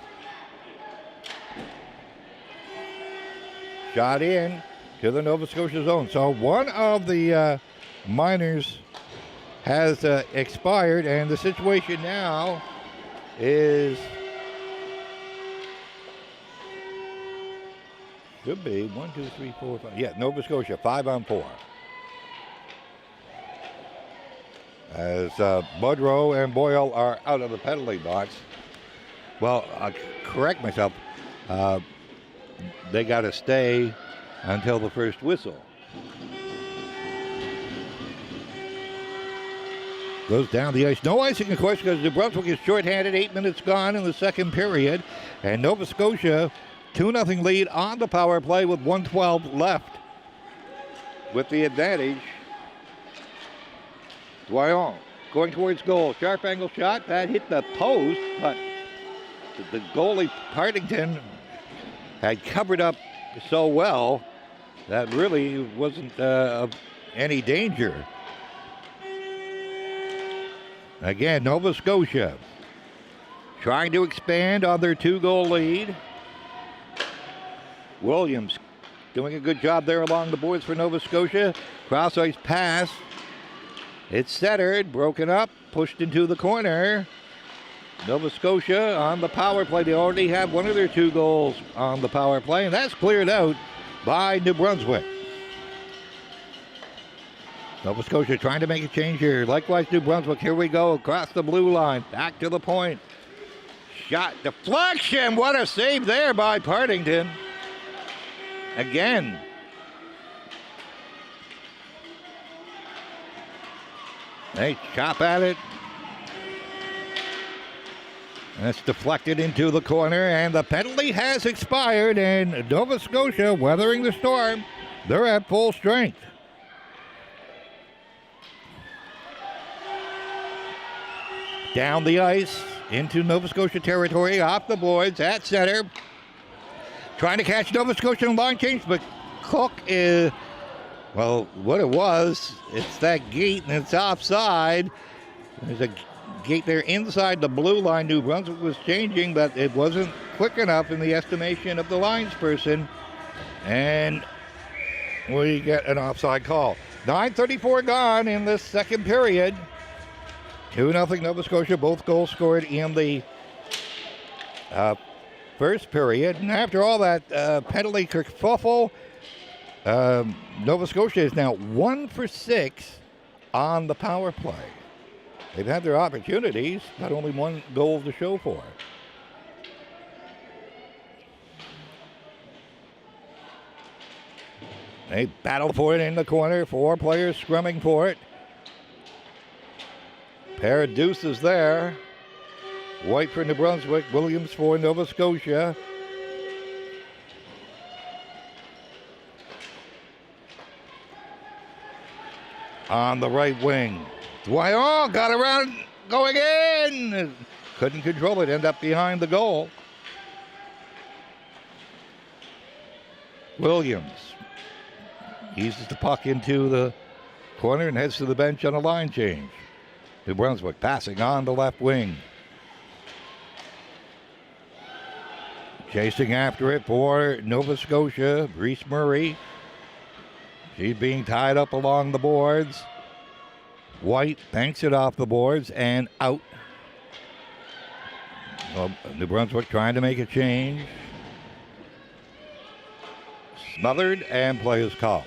Shot in to the Nova Scotia zone. So one of the minors has expired, and the situation now is should be 1, 2, 3, 4, 5. Yeah, Nova Scotia 5-on-4. As Budrow and Boyle are out of the penalty box. Well, I'll correct myself. They got to stay until the first whistle. Goes down the ice. No icing, of course, because New Brunswick is shorthanded. 8 minutes gone in the second period. And Nova Scotia, 2-0 lead on the power play with 1:12 left. With the advantage. Doyon going towards goal. Sharp angle shot. That hit the post, but the goalie, Partington, had covered up so well that really wasn't of any danger. Again, Nova Scotia trying to expand on their 2-goal lead. Williams doing a good job there along the boards for Nova Scotia. Cross-ice pass. It's centered, broken up, pushed into the corner. Nova Scotia on the power play. They already have one of their 2 goals on the power play, and that's cleared out by New Brunswick. Nova Scotia trying to make a change here. Likewise, New Brunswick. Here we go across the blue line. Back to the point. Shot deflection. What a save there by Partington. Again. They chop at it. And it's deflected into the corner, and the penalty has expired, and Nova Scotia weathering the storm. They're at full strength. Down the ice into Nova Scotia territory, off the boards at center. Trying to catch Nova Scotia in line change, but Cook is, well, what it was, it's that gate and it's offside. There's a gate there inside the blue line. New Brunswick was changing, but it wasn't quick enough in the estimation of the linesperson. And we get an offside call. 9:34 gone in this second period. 2-0 Nova Scotia. Both goals scored in the first period. And after all that penalty kerfuffle, Nova Scotia is now 1 for 6 on the power play. They've had their opportunities, but only one goal to show for it. They battle for it in the corner. 4 players scrumming for it. Pair of deuces there. White for New Brunswick, Williams for Nova Scotia. On the right wing. Dwyer got around, going in. Couldn't control it, end up behind the goal. Williams eases the puck into the corner and heads to the bench on a line change. New Brunswick passing on the left wing. Chasing after it for Nova Scotia, Reese Murray. She's being tied up along the boards. White banks it off the boards and out. Well, New Brunswick trying to make a change. Smothered and play is called.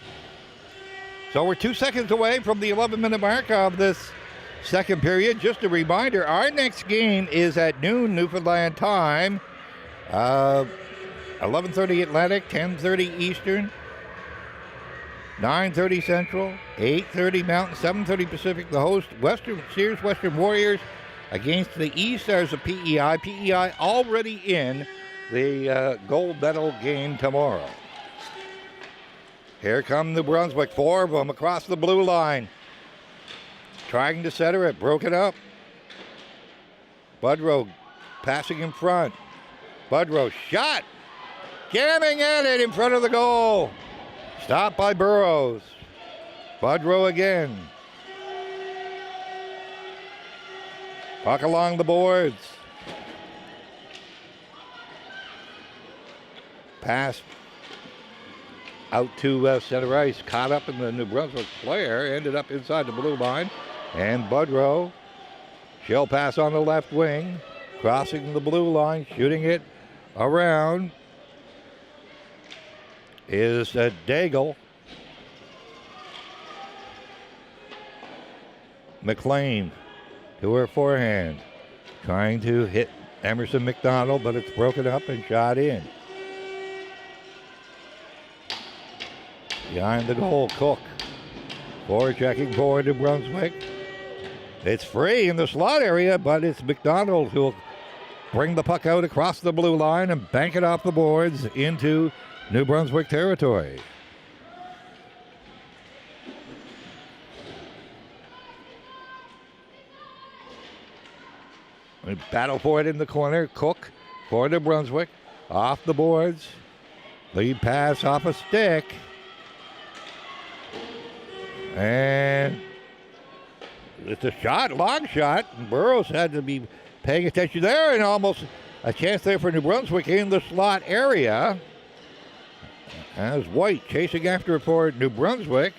So we're 2 seconds away from the 11-minute mark of this second period. Just a reminder, our next game is at noon Newfoundland time. 11:30 Atlantic, 10:30 Eastern, 9:30 Central, 8:30 Mountain, 7:30 Pacific. The host, Sears Western Warriors, against the E-Stars of PEI. PEI already in the gold medal game tomorrow. Here come New Brunswick, 4 of them across the blue line. Trying to center it, broken up. Budrow passing in front. Budrow shot, jamming at it in front of the goal. Stopped by Burrows. Budrow again. Puck along the boards. Pass out to center ice. Caught up in the New Brunswick player. Ended up inside the blue line. And Budrow. Shell pass on the left wing. Crossing the blue line. Shooting it around is Daigle. McLean to her forehand. Trying to hit Emerson McDonald, but it's broken up and shot in. Behind the goal, Cook. Forward checking for New Brunswick. It's free in the slot area, but it's McDonald who'll bring the puck out across the blue line and bank it off the boards into New Brunswick territory. We battle for it in the corner. Cook for New Brunswick. Off the boards. Lead pass off a stick. And it's a shot, long shot. And Burrows had to be paying attention there, and almost a chance there for New Brunswick in the slot area. As White chasing after it for New Brunswick.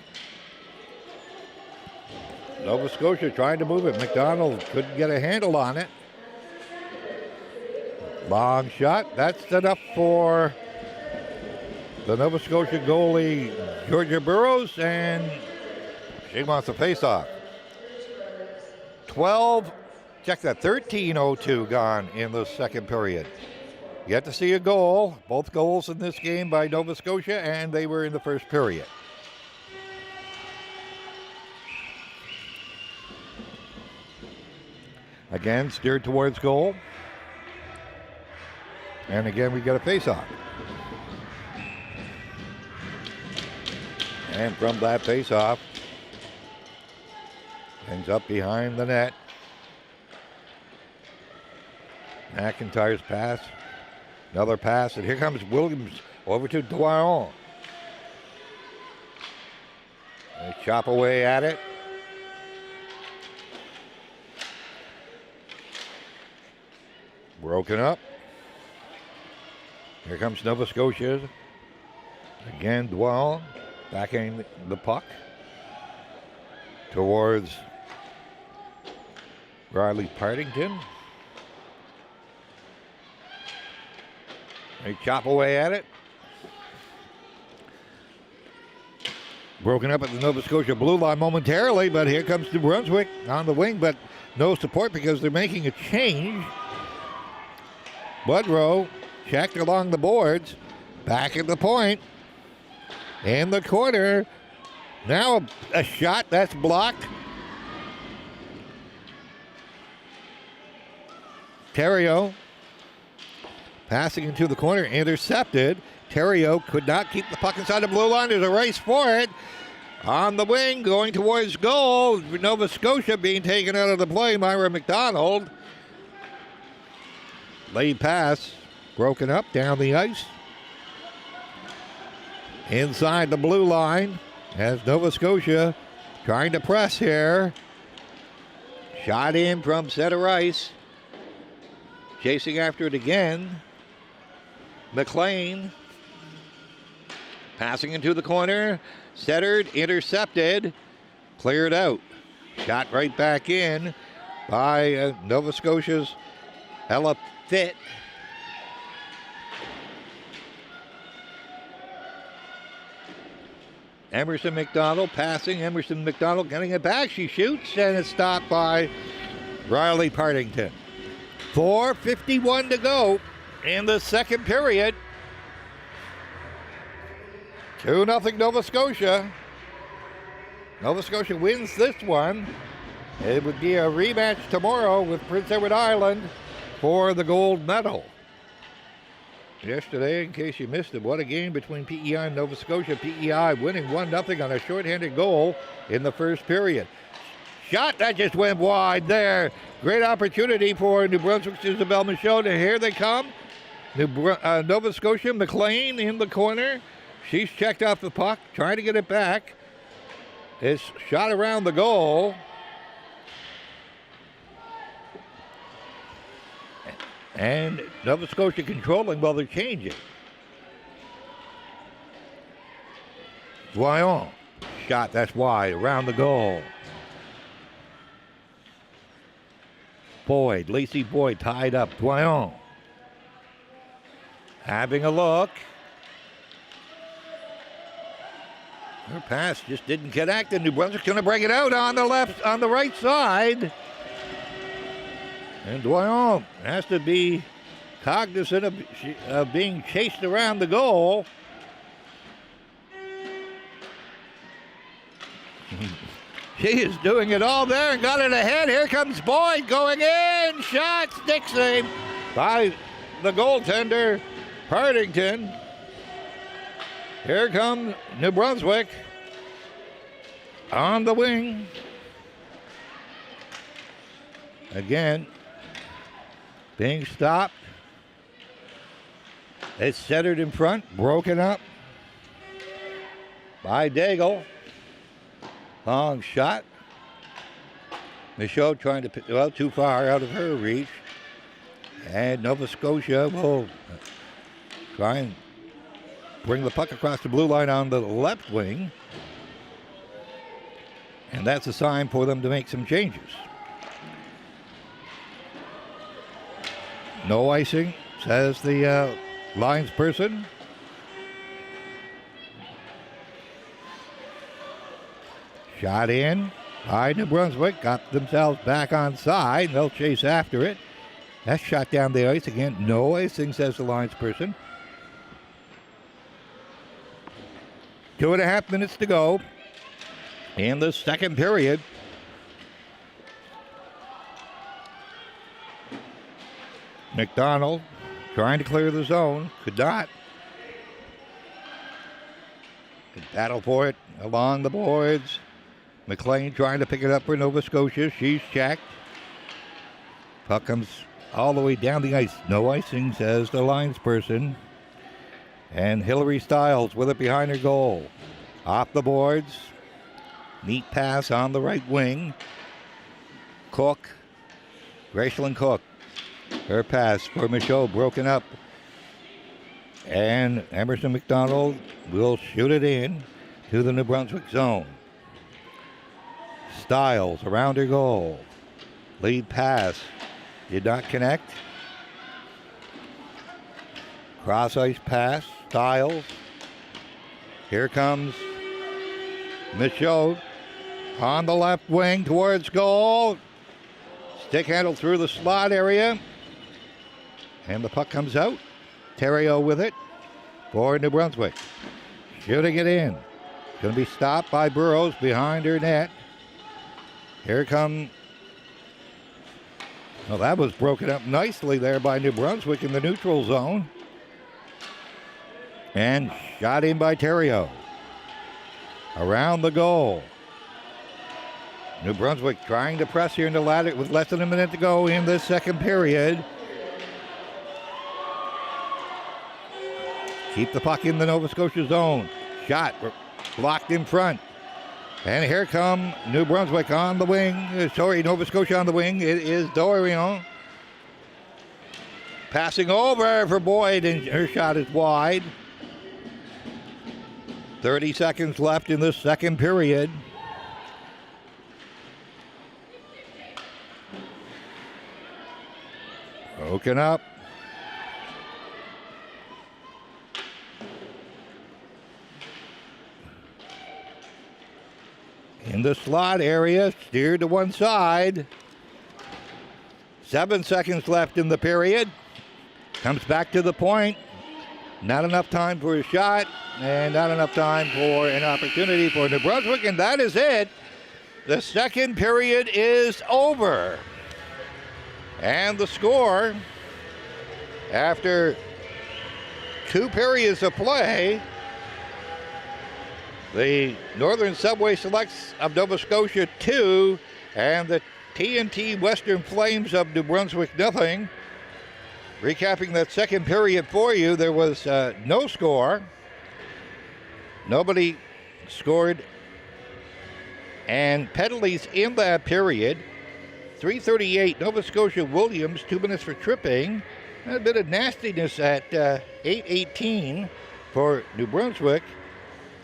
Nova Scotia trying to move it. McDonald couldn't get a handle on it. Long shot. That's enough for the Nova Scotia goalie, Georgia Burrows, and she wants a face-off. 13:02 gone in the second period. Yet to see a goal. Both goals in this game by Nova Scotia, and they were in the first period. Again, steered towards goal. And again, we get a face-off. And from that face-off, ends up behind the net. McIntyre's pass. Another pass, and here comes Williams over to Doyon. They chop away at it. Broken up. Here comes Nova Scotia. Again, Doyon backing the puck towards Riley Partington. They chop away at it. Broken up at the Nova Scotia blue line momentarily, but here comes New Brunswick on the wing, but no support because they're making a change. Budrow checked along the boards, back at the point, in the corner. Now a shot that's blocked. Theriault passing into the corner, intercepted. Theriault could not keep the puck inside the blue line. There's a race for it. On the wing, going towards goal. Nova Scotia being taken out of the play. Myra McDonald. Late pass, broken up down the ice. Inside the blue line as Nova Scotia trying to press here. Shot in from center ice. Chasing after it again. McLean passing into the corner, centered, intercepted, cleared out. Shot right back in by Nova Scotia's Ella Fitt. Emerson McDonald passing. Emerson McDonald getting it back. She shoots, and it's stopped by Riley Partington. 4:51 to go in the second period. 2-0 Nova Scotia. Nova Scotia wins this one. It would be a rematch tomorrow with Prince Edward Island for the gold medal. Yesterday, in case you missed it, what a game between PEI and Nova Scotia. PEI winning 1-0 on a shorthanded goal in the first period. Shot that just went wide there. Great opportunity for New Brunswick's Isabel Michaud. And here they come. Nova Scotia, McLean in the corner. She's checked off the puck, trying to get it back. It's shot around the goal. And Nova Scotia controlling while they're changing. Doyon. Shot, that's wide, around the goal. Boyd, Lacey Boyd tied up. Doyon. Having a look. Her pass just didn't connect, and New Brunswick's going to break it out on the right side. And Doyon has to be cognizant of being chased around the goal. She is doing it all there and got it ahead. Here comes Boyd going in. Shot, stick save by the goaltender, Partington. Here comes New Brunswick on the wing. Again, being stopped. It's centered in front, broken up by Daigle. Long shot. Michaud trying to, well, too far out of her reach. And Nova Scotia will try and bring the puck across the blue line on the left wing. And that's a sign for them to make some changes. No icing, says the linesperson. Shot in by New Brunswick, got themselves back on side. They'll chase after it. That's shot down the ice again. No icing, says the linesperson. 2.5 minutes to go in the second period. McDonald trying to clear the zone. Could not. Could battle for it along the boards. McLean trying to pick it up for Nova Scotia. She's checked. Puck comes all the way down the ice. No icing, says the linesperson. And Hillary Stiles with it behind her goal. Off the boards. Neat pass on the right wing. Cook. Gracelyn Cook. Her pass for Michaud broken up. And Emerson McDonald will shoot it in to the New Brunswick zone. Stiles around her goal. Lead pass. Did not connect. Cross ice pass. Stiles. Here comes Michaud on the left wing towards goal. Stick handle through the slot area. And the puck comes out. Theriault with it for New Brunswick. Shooting it in. Going to be stopped by Burrows behind her net. Here come. Well, that was broken up nicely there by New Brunswick in the neutral zone. And shot in by Theriault. Around the goal. New Brunswick trying to press here in the ladder with less than a minute to go in this second period. Keep the puck in the Nova Scotia zone. Shot blocked in front. And here come New Brunswick on the wing. Nova Scotia on the wing. It is Dorion. Passing over for Boyd, and her shot is wide. 30 seconds left in this second period. Broken up. In the slot area, steered to one side. 7 seconds left in the period. Comes back to the point. Not enough time for a shot, and not enough time for an opportunity for New Brunswick, and that is it. The second period is over. And the score, after 2 periods of play, the Northern Subway Selects of Nova Scotia 2 and the TNT Western Flames of New Brunswick nothing. Recapping that second period for you, there was no score. Nobody scored. And penalties in that period. 3:38, Nova Scotia Williams, 2 minutes for tripping. And a bit of nastiness at 8:18 for New Brunswick.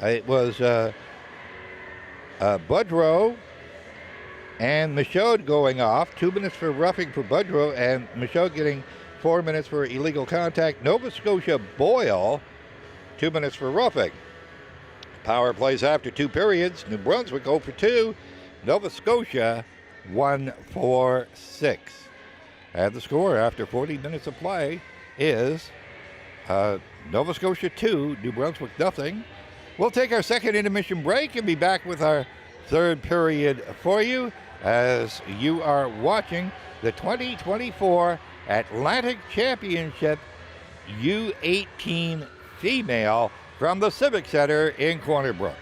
It was Budrow and Michaud going off. 2 minutes for roughing for Budrow, and Michaud getting 4 minutes for illegal contact. Nova Scotia Boyle, 2 minutes for roughing. Power plays after 2 periods. New Brunswick 0 for 2. Nova Scotia 1 for 6. And the score after 40 minutes of play is Nova Scotia 2, New Brunswick nothing. We'll take our second intermission break and be back with our third period for you as you are watching the 2024 Atlantic Championship U18 female from the Civic Center in Corner Brook.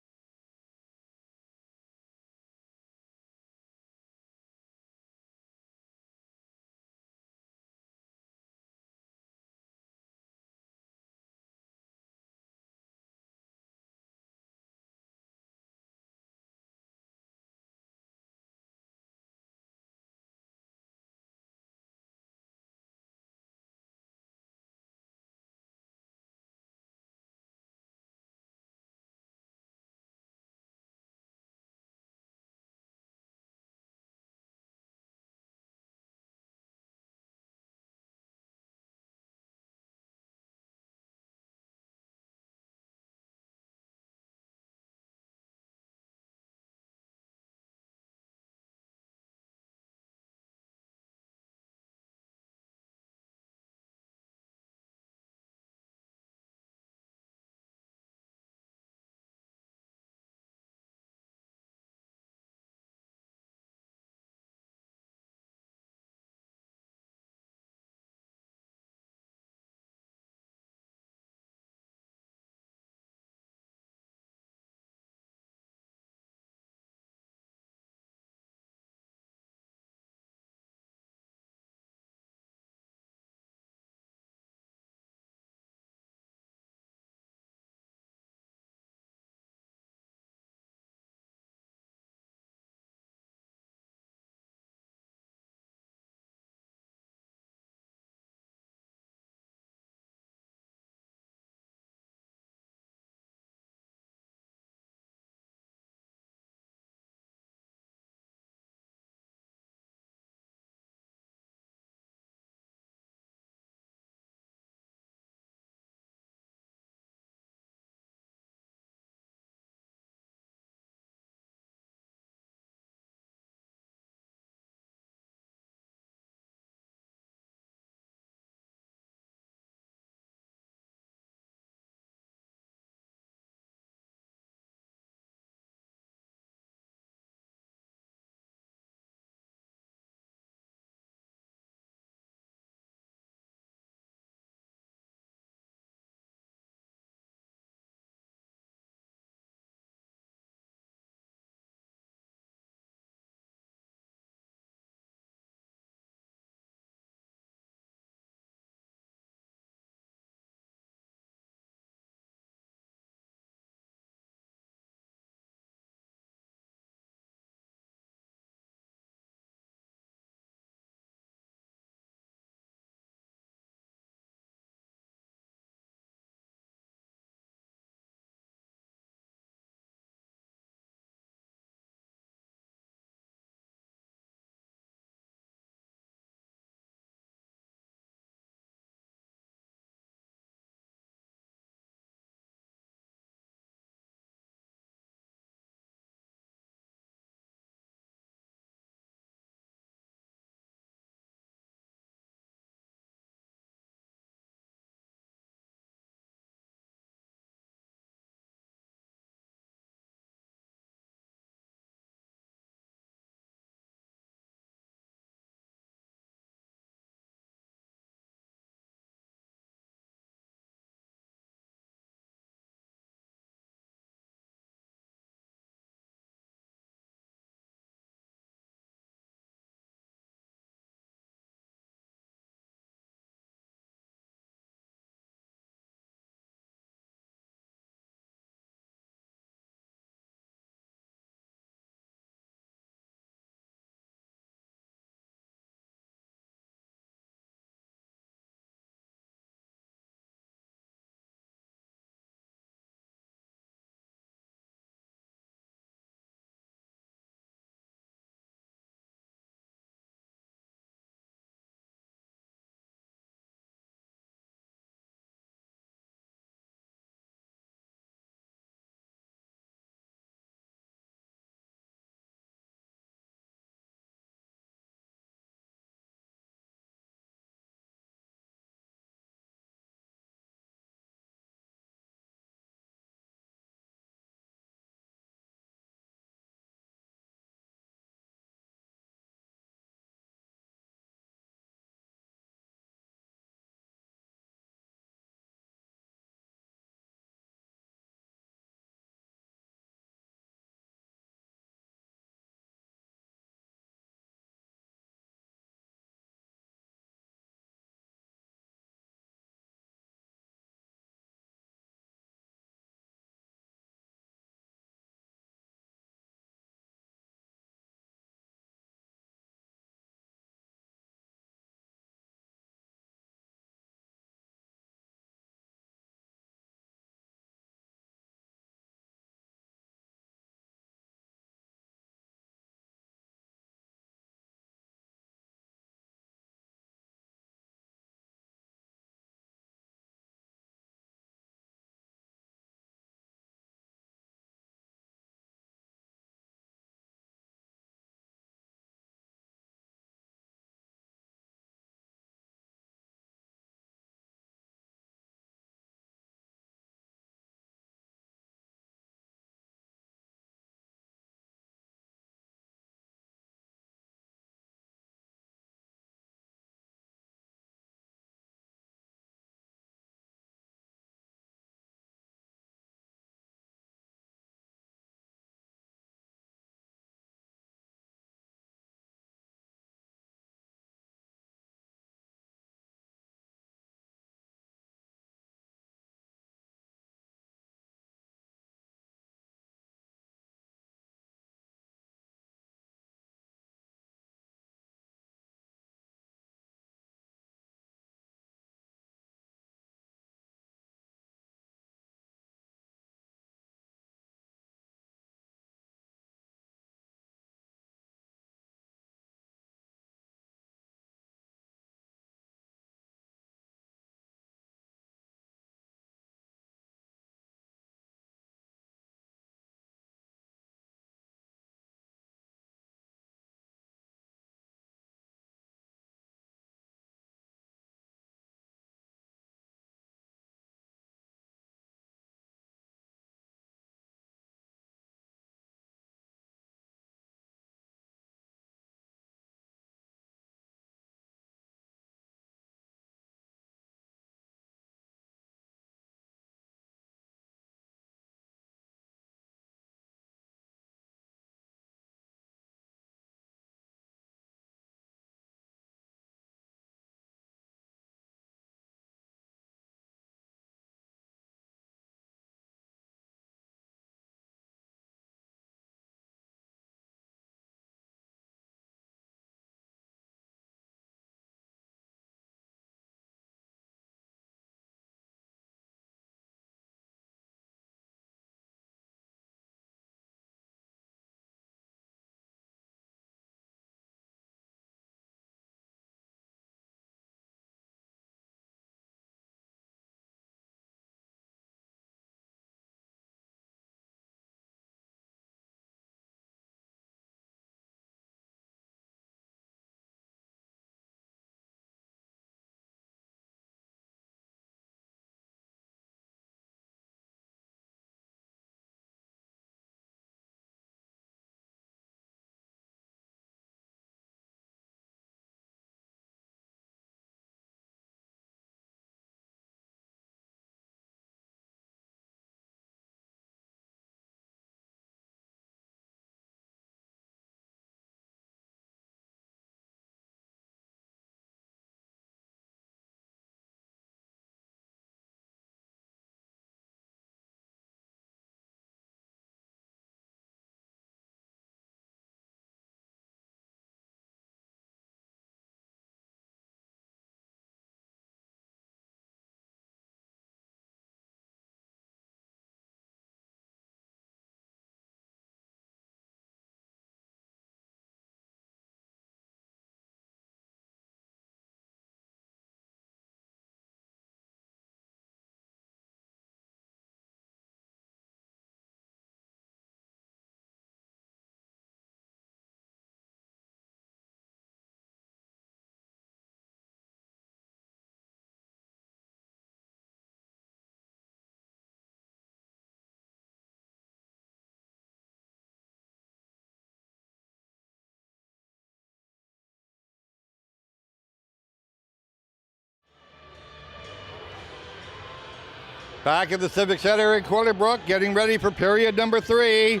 Back at the Civic Center in Quarterbrook, getting ready for period number 3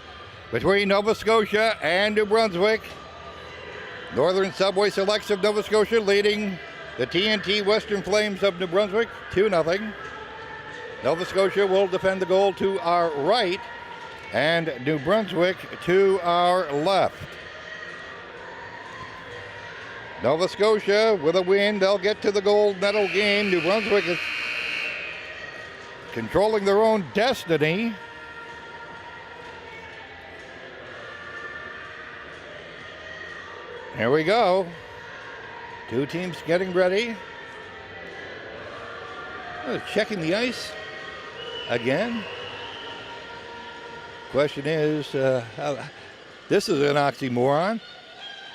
between Nova Scotia and New Brunswick. Northern Subway Selects of Nova Scotia leading the TNT Western Flames of New Brunswick 2-0. Nova Scotia will defend the goal to our right and New Brunswick to our left. Nova Scotia with a win, they'll get to the gold medal game. New Brunswick is controlling their own destiny. Here we go. Two teams getting ready. Checking the ice again. Question is, this is an oxymoron.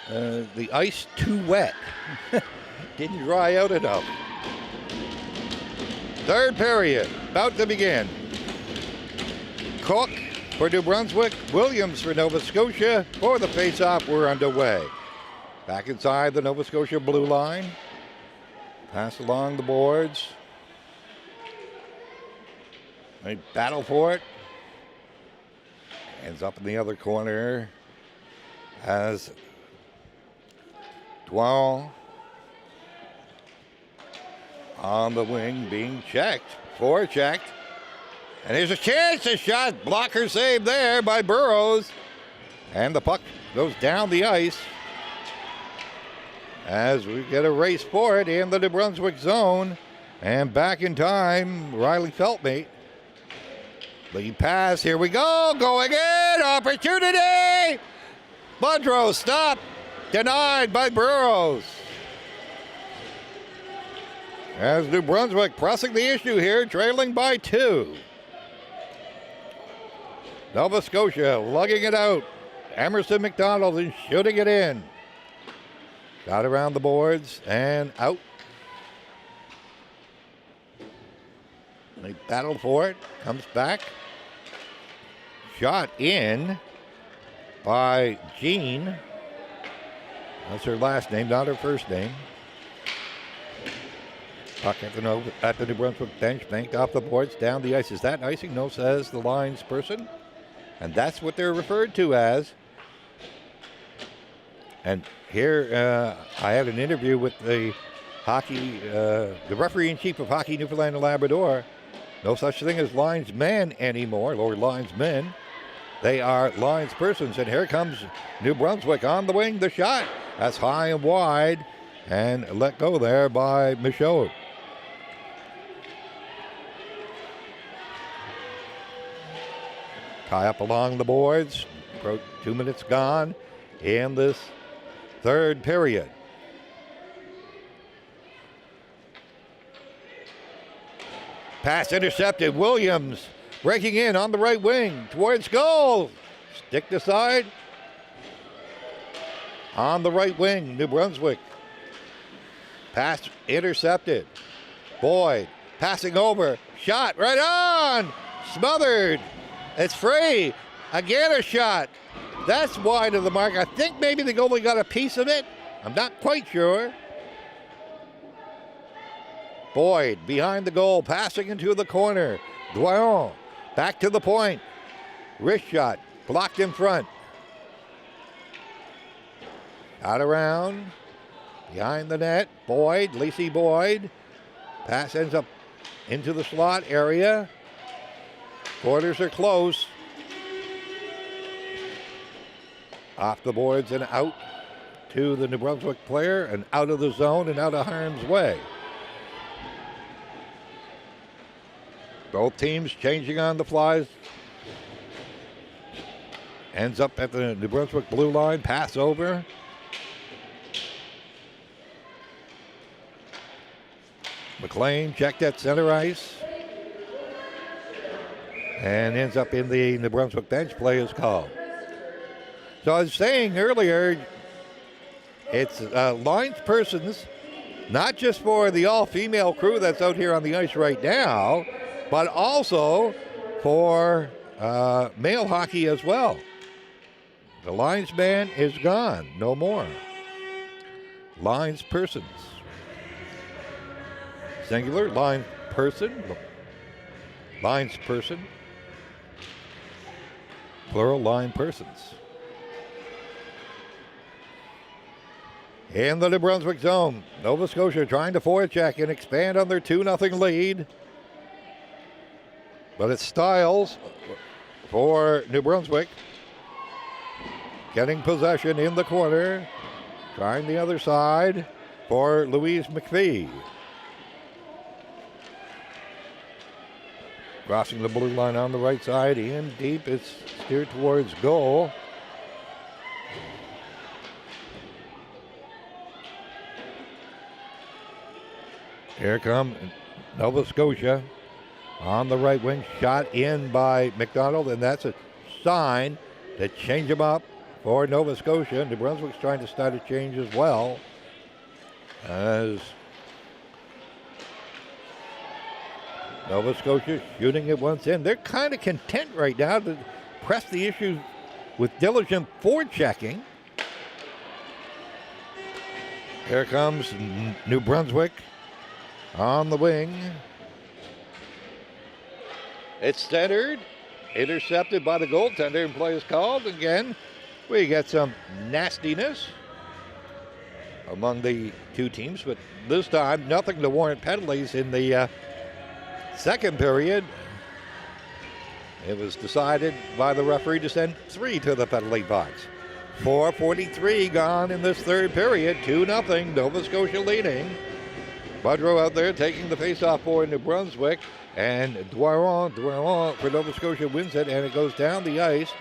The ice too wet. Didn't dry out enough. Third period, about to begin. Cook for New Brunswick, Williams for Nova Scotia. For the face-off, we're underway. Back inside the Nova Scotia blue line. Pass along the boards. They battle for it. Ends up in the other corner as Dwell on the wing being checked. Forechecked. And here's a chance, a shot. Blocker save there by Burrows. And the puck goes down the ice as we get a race for it in the New Brunswick zone. And back in time, Riley Feltmate. Lead pass, here we go, going in, opportunity! Budrow, stop, denied by Burrows. As New Brunswick pressing the issue here, trailing by 2. Nova Scotia lugging it out. Emerson McDonald is shooting it in. Got around the boards and out. They battle for it, comes back. Shot in by Jean. That's her last name, not her first name. Puck at the New Brunswick bench, banked off the boards, down the ice. Is that icing? No, says the lines person. And that's what they're referred to as. And here I had an interview with the referee-in-chief of Hockey Newfoundland and Labrador. No such thing as linesmen anymore, or linesmen. They are linespersons. And here comes New Brunswick on the wing. The shot. That's high and wide. And let go there by Michaud. Tie up along the boards. 2 minutes gone in this third period. Pass intercepted. Williams breaking in on the right wing towards goal. Stick aside. On the right wing, New Brunswick. Pass intercepted. Boyd passing over. Shot right on. Smothered. It's free. Again a shot. That's wide of the mark. I think maybe the goalie got a piece of it. I'm not quite sure. Boyd behind the goal, passing into the corner. Doyon back to the point. Wrist shot, blocked in front. Out around, behind the net. Boyd, Lacey Boyd. Pass ends up into the slot area. Quarters are close. Off the boards and out to the New Brunswick player and out of the zone and out of harm's way. Both teams changing on the flies. Ends up at the New Brunswick blue line. Pass over. McLean checked at center ice. And ends up in the New Brunswick bench. Play is called. So I was saying earlier, it's linespersons, not just for the all-female crew that's out here on the ice right now, but also for male hockey as well. The linesman is gone, no more. Linespersons. Singular, line person. linesperson. Plural line persons. In the New Brunswick zone, Nova Scotia trying to forecheck and expand on their 2-0 lead. But it's Stiles for New Brunswick. Getting possession in the corner. Trying the other side for Louise McPhee. Crossing the blue line on the right side. In deep, it's steered towards goal. Here come Nova Scotia on the right wing. Shot in by McDonald, and that's a sign to change him up for Nova Scotia. New Brunswick's trying to start a change as well. As Nova Scotia shooting it once in. They're kind of content right now to press the issue with diligent forechecking. Here comes New Brunswick. On the wing. It's centered. Intercepted by the goaltender, and play is called. Again, we get some nastiness among the two teams, but this time nothing to warrant penalties in the second period. It was decided by the referee to send 3 to the penalty box. 4:43 gone in this third period. 2-0, Nova Scotia leading. Budrow out there taking the face-off for New Brunswick, and Drouin for Nova Scotia wins it, and it goes down the ice.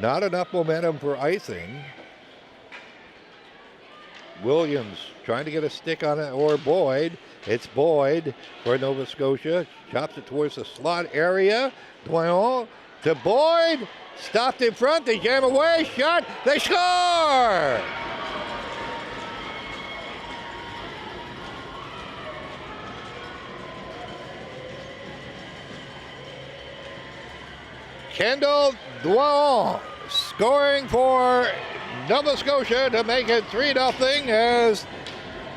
Not enough momentum for icing. Williams trying to get a stick on it, or Boyd. It's Boyd for Nova Scotia. Chops it towards the slot area. Drouin to Boyd. Stopped in front. They jam away. Shot. They score! Kendall Drouin scoring for Nova Scotia to make it 3-0 as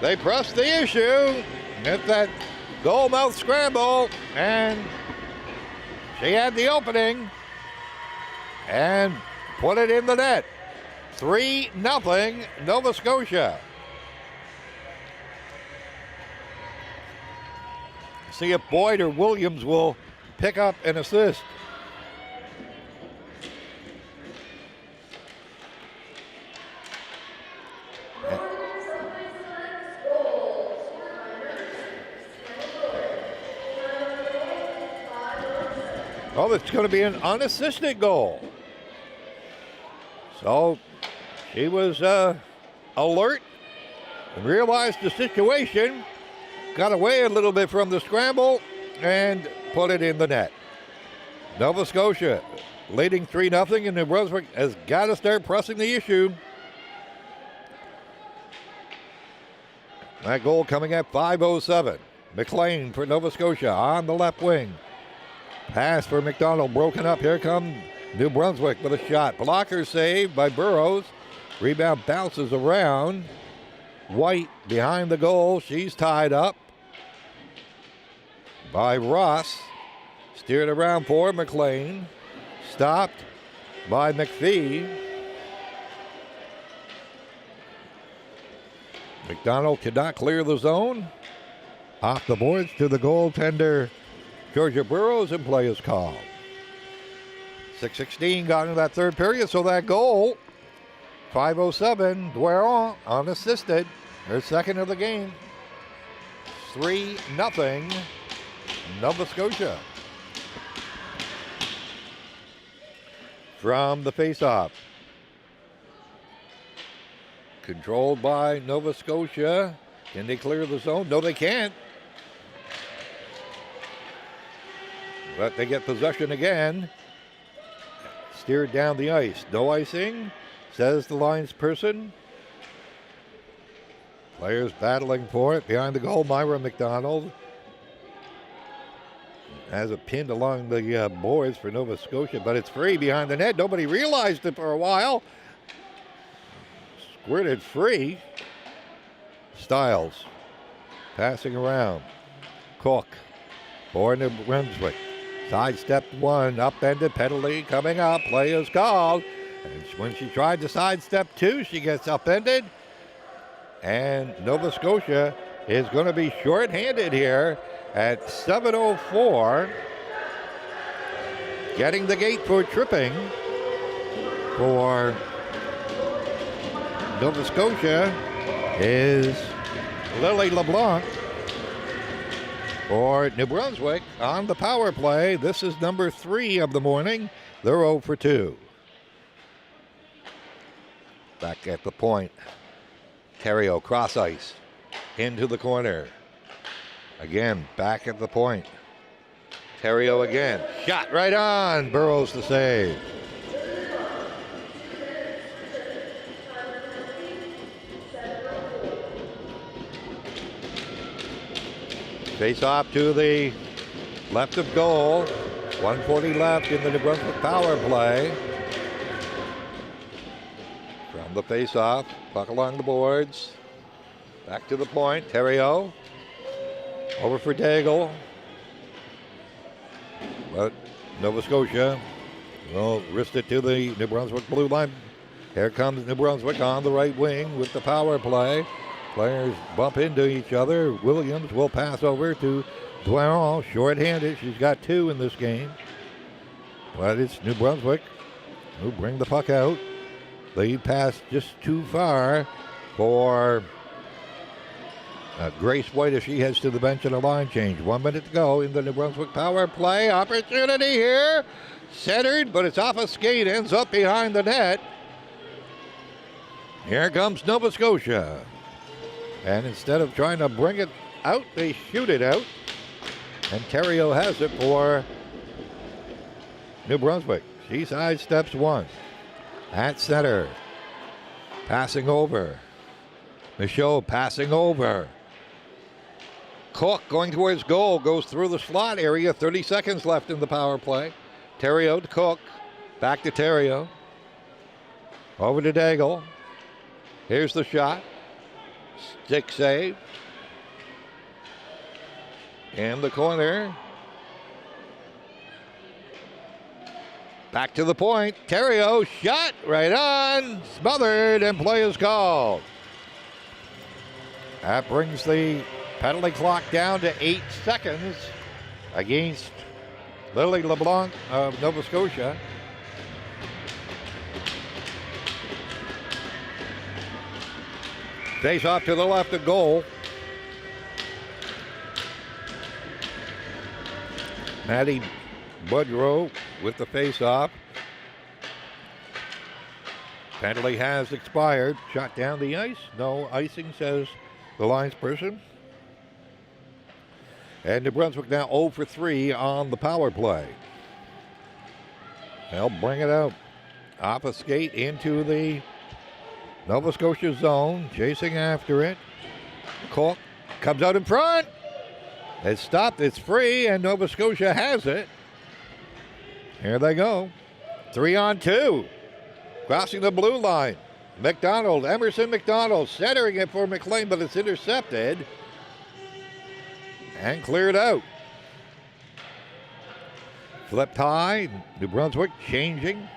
they press the issue at that goal-mouth scramble, and she had the opening and put it in the net. 3-0 Nova Scotia. See if Boyd or Williams will pick up an assist. Oh, it's going to be an unassisted goal. So she was alert and realized the situation, got away a little bit from the scramble, and put it in the net. Nova Scotia leading 3-0, and New Brunswick has got to start pressing the issue. That goal coming at 5:07. McLean for Nova Scotia on the left wing. Pass for McDonald, broken up. Here come New Brunswick with a shot. Blocker saved by Burrows. Rebound bounces around. White behind the goal. She's tied up by Ross. Steered around for McLean. Stopped by McPhee. McDonald could not clear the zone. Off the boards to the goaltender, Georgia Burrows, and play is called. 6:16 got into that third period, so that goal, 5:07, Drouin unassisted, her second of the game. 3-0 Nova Scotia. From the faceoff. Controlled by Nova Scotia. Can they clear the zone? No, they can't. But they get possession again. Steered down the ice. No icing, says the linesperson. Players battling for it. Behind the goal, Myra McDonald has it pinned along the boards for Nova Scotia, but it's free behind the net. Nobody realized it for a while. Squirted free. Stiles passing around. Cook for New Brunswick. Sidestepped one, upended penalty coming up. Play is called. And when she tried to sidestep two, she gets upended. And Nova Scotia is going to be shorthanded here at 7:04. Getting the gate for tripping for Nova Scotia is Lily LeBlanc. For New Brunswick on the power play, this is number 3 of the morning. They're 0 for 2. Back at the point. Terrio cross ice into the corner. Again, back at the point. Terrio again. Shot right on. Burrows the save. Face off to the left of goal. 1:40 left in the New Brunswick power play. From the face off, puck along the boards. Back to the point. Terrio. Over for Daigle. But Nova Scotia will wrist it to the New Brunswick blue line. Here comes New Brunswick on the right wing with the power play. Players bump into each other. Williams will pass over to Dwayne, short-handed. She's got 2 in this game. But it's New Brunswick who bring the puck out. Lead pass just too far for Grace White as she heads to the bench in a line change. 1 minute to go in the New Brunswick power play. Opportunity here. Centered, but it's off a skate. Ends up behind the net. Here comes Nova Scotia. And instead of trying to bring it out, they shoot it out. And Terrio has it for New Brunswick. She sidesteps one. At center. Passing over. Michaud passing over. Cook going towards goal. Goes through the slot area. 30 seconds left in the power play. Terrio to Cook. Back to Terrio. Over to Daigle. Here's the shot. Stick save. In the corner. Back to the point. Terrio shot right on. Smothered and play is called. That brings the penalty clock down to 8 seconds against Lily LeBlanc of Nova Scotia. Face off to the left of goal. Maddie Budrow with the face off. Penalty has expired. Shot down the ice. No icing, says the linesperson. And New Brunswick now 0 for 3 on the power play. They'll bring it out. Off a skate into the Nova Scotia zone, chasing after it. Cook comes out in front. It's stopped, it's free, and Nova Scotia has it. Here they go. 3-on-2. Crossing the blue line. McDonald, Emerson McDonald, centering it for McLean, but it's intercepted. And cleared out. Flipped high. New Brunswick changing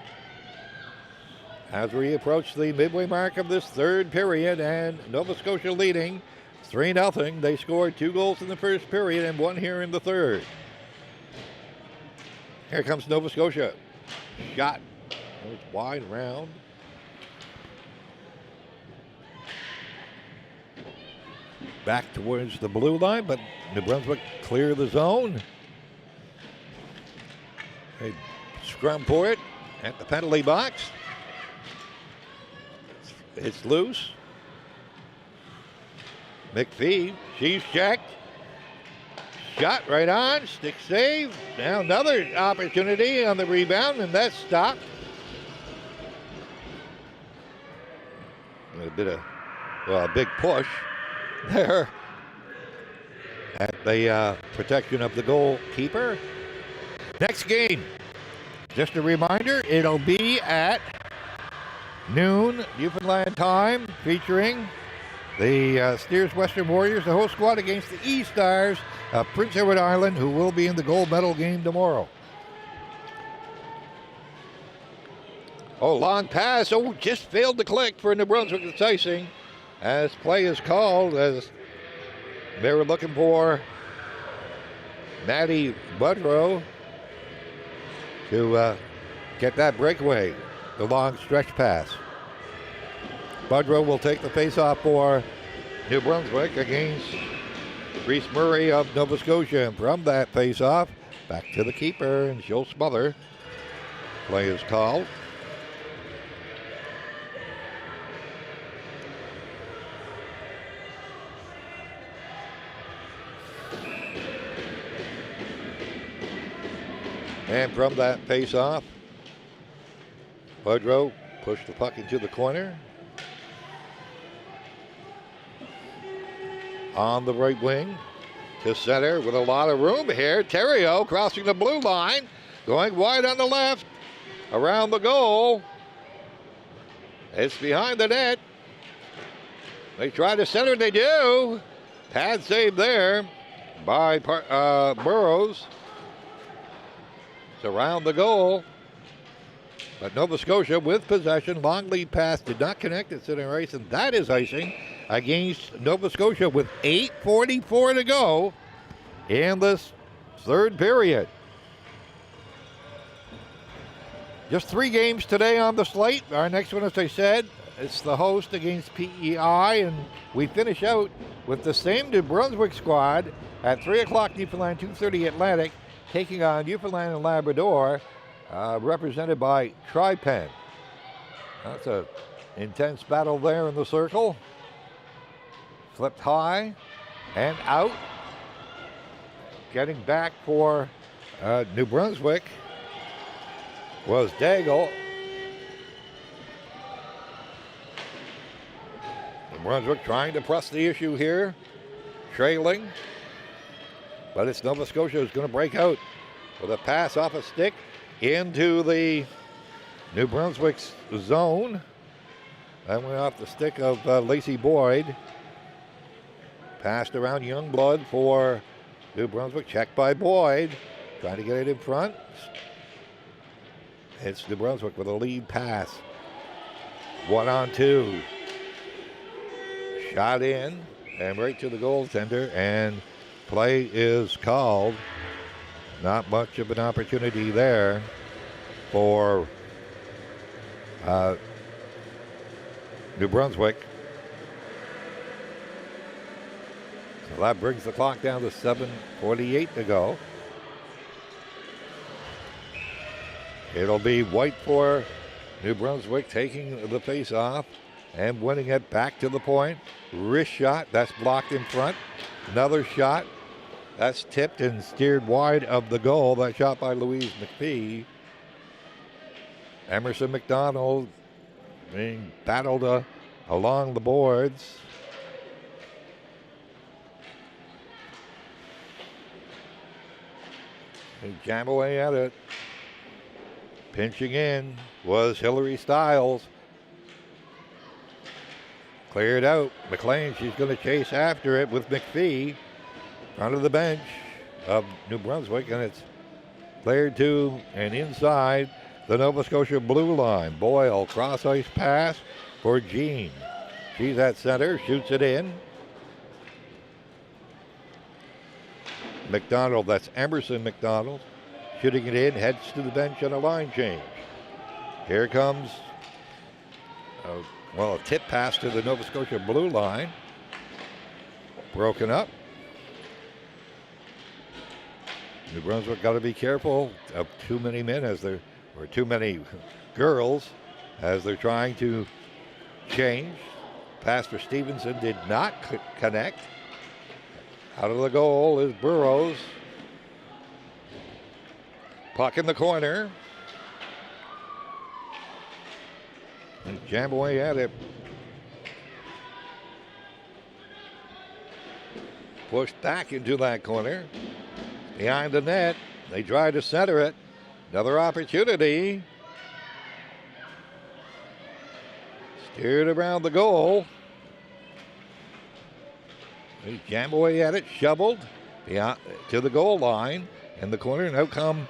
as we approach the midway mark of this third period, and Nova Scotia leading 3-0. They scored 2 goals in the first period and 1 here in the third. Here comes Nova Scotia. Shot. It was wide round. Back towards the blue line, but New Brunswick clear the zone. They scrum for it at the penalty box. It's loose. McPhee, she's checked. Shot right on, stick save. Now another opportunity on the rebound, and that's stopped. A big push there at the protection of the goalkeeper. Next game, just a reminder, it'll be at noon Newfoundland time, featuring the Steers Western Warriors, the host squad, against the E-Stars of Prince Edward Island, who will be in the gold medal game tomorrow. Oh, long pass. Oh, just failed to click for New Brunswick. It's icing as play is called, as they were looking for Maddie Budrow to get that breakaway, the long stretch pass. Budrow will take the face-off for New Brunswick against Reese Murray of Nova Scotia. And from that face-off, back to the keeper, and she'll smother. Play is called. And from that face-off, Budrow pushed the puck into the corner. On the right wing to center with a lot of room here. Terrio crossing the blue line, going wide on the left, around the goal. It's behind the net. They try to center, they do. Pad save there by Burrows. It's around the goal. But Nova Scotia with possession. Long lead pass did not connect at center ice, and that is icing against Nova Scotia with 8:44 to go in this third period. Just 3 games today on the slate. Our next one, as I said, it's the host against PEI, and we finish out with the same New Brunswick squad at 3 o'clock Newfoundland, 2:30 Atlantic, taking on Newfoundland and Labrador, represented by Tri-Pen. That's an intense battle there in the circle. Flipped high and out. Getting back for New Brunswick was Daigle. New Brunswick trying to press the issue here, trailing. But it's Nova Scotia who's going to break out with a pass off a stick into the New Brunswick's zone. That went off the stick of Lacey Boyd. Passed around Youngblood for New Brunswick. Checked by Boyd. Trying to get it in front. It's New Brunswick with a lead pass. 1-on-2. Shot in and right to the goaltender, and play is called. Not much of an opportunity there for New Brunswick. So that brings the clock down to 7:48 to go. It'll be White for New Brunswick taking the face off and winning it back to the point. Wrist shot, that's blocked in front. Another shot, that's tipped and steered wide of the goal. That shot by Louise McPhee. Emerson McDonald being battled along the boards. They jam away at it. Pinching in was Hillary Stiles. Cleared out. McLean, she's going to chase after it with McPhee. Front of the bench of New Brunswick, and it's cleared to and inside the Nova Scotia blue line. Boyle, cross ice pass for Jean. She's at center, shoots it in. McDonald, that's Emerson McDonald, shooting it in, heads to the bench on a line change. Here comes, a tip pass to the Nova Scotia blue line. Broken up. New Brunswick got to be careful of too many men or too many girls as they're trying to change. Pass for Stevenson did not connect. Out of the goal is Burrows. Puck in the corner. And jam away at it. Pushed back into that corner. Behind the net. They try to center it. Another opportunity. Steered around the goal. They jam away at it. Shoveled to the goal line. In the corner. And out come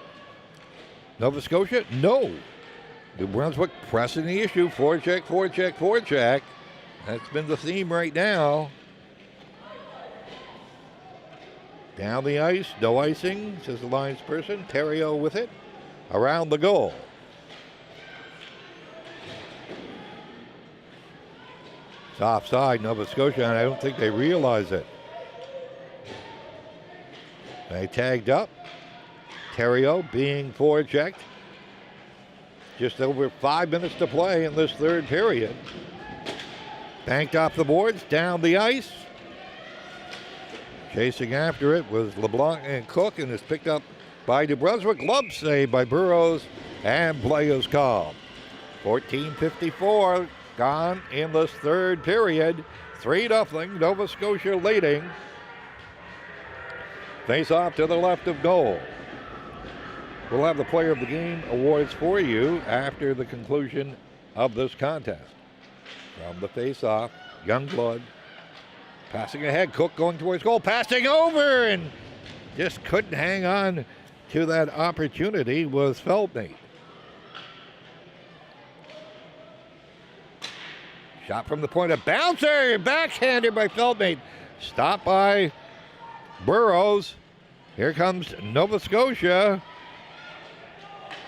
Nova Scotia. No. New Brunswick pressing the issue. Forecheck, forecheck, forecheck. That's been the theme right now. Down the ice, no icing, says the Lions person. Terrio with it. Around the goal. It's offside, Nova Scotia, and I don't think they realize it. They tagged up. Terrio being forechecked. Just over 5 minutes to play in this third period. Banked off the boards, down the ice. Chasing after it was LeBlanc and Cook, and it's picked up by New Brunswick. Glove save by Burrows, and play is called. 14:54 gone in this third period. 3-0, Nova Scotia leading. Face off to the left of goal. We'll have the Player of the Game awards for you after the conclusion of this contest. From the face-off, Youngblood passing ahead. Cook going towards goal, passing over, and just couldn't hang on to that opportunity was Feldmate. Shot from the point, a bouncer, backhanded by Feldmate. Stopped by Burrows. Here comes Nova Scotia.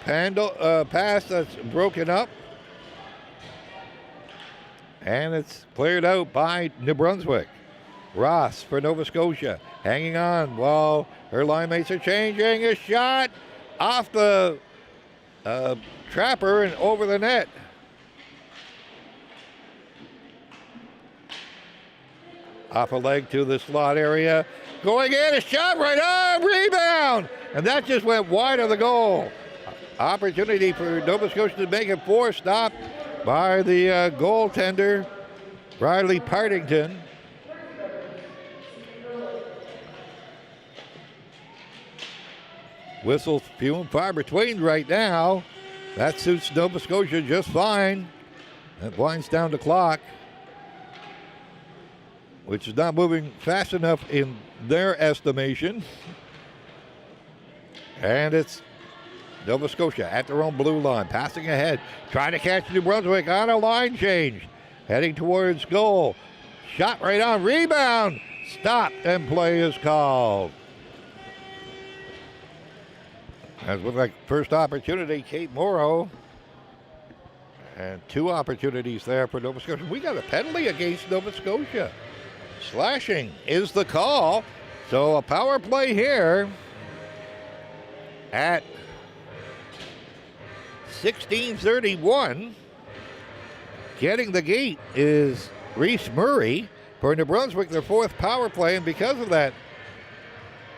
Pass that's broken up. And it's cleared out by New Brunswick. Ross for Nova Scotia, hanging on while her line mates are changing. A shot off the trapper and over the net. Off a leg to the slot area. Going in, a shot right on, rebound! And that just went wide of the goal. Opportunity for Nova Scotia to make it 4, stopped by the goaltender, Riley Partington. Whistles few and far between right now. That suits Nova Scotia just fine. That winds down the clock, which is not moving fast enough in their estimation. And it's Nova Scotia at their own blue line, passing ahead, trying to catch New Brunswick on a line change, heading towards goal. Shot right on, rebound, stopped, and play is called. As with like first opportunity, Kate Morrow, and 2 opportunities there for Nova Scotia. We got a penalty against Nova Scotia. Slashing is the call, so a power play here at 16:31. Getting the gate is Reese Murray for New Brunswick, their 4th power play, and because of that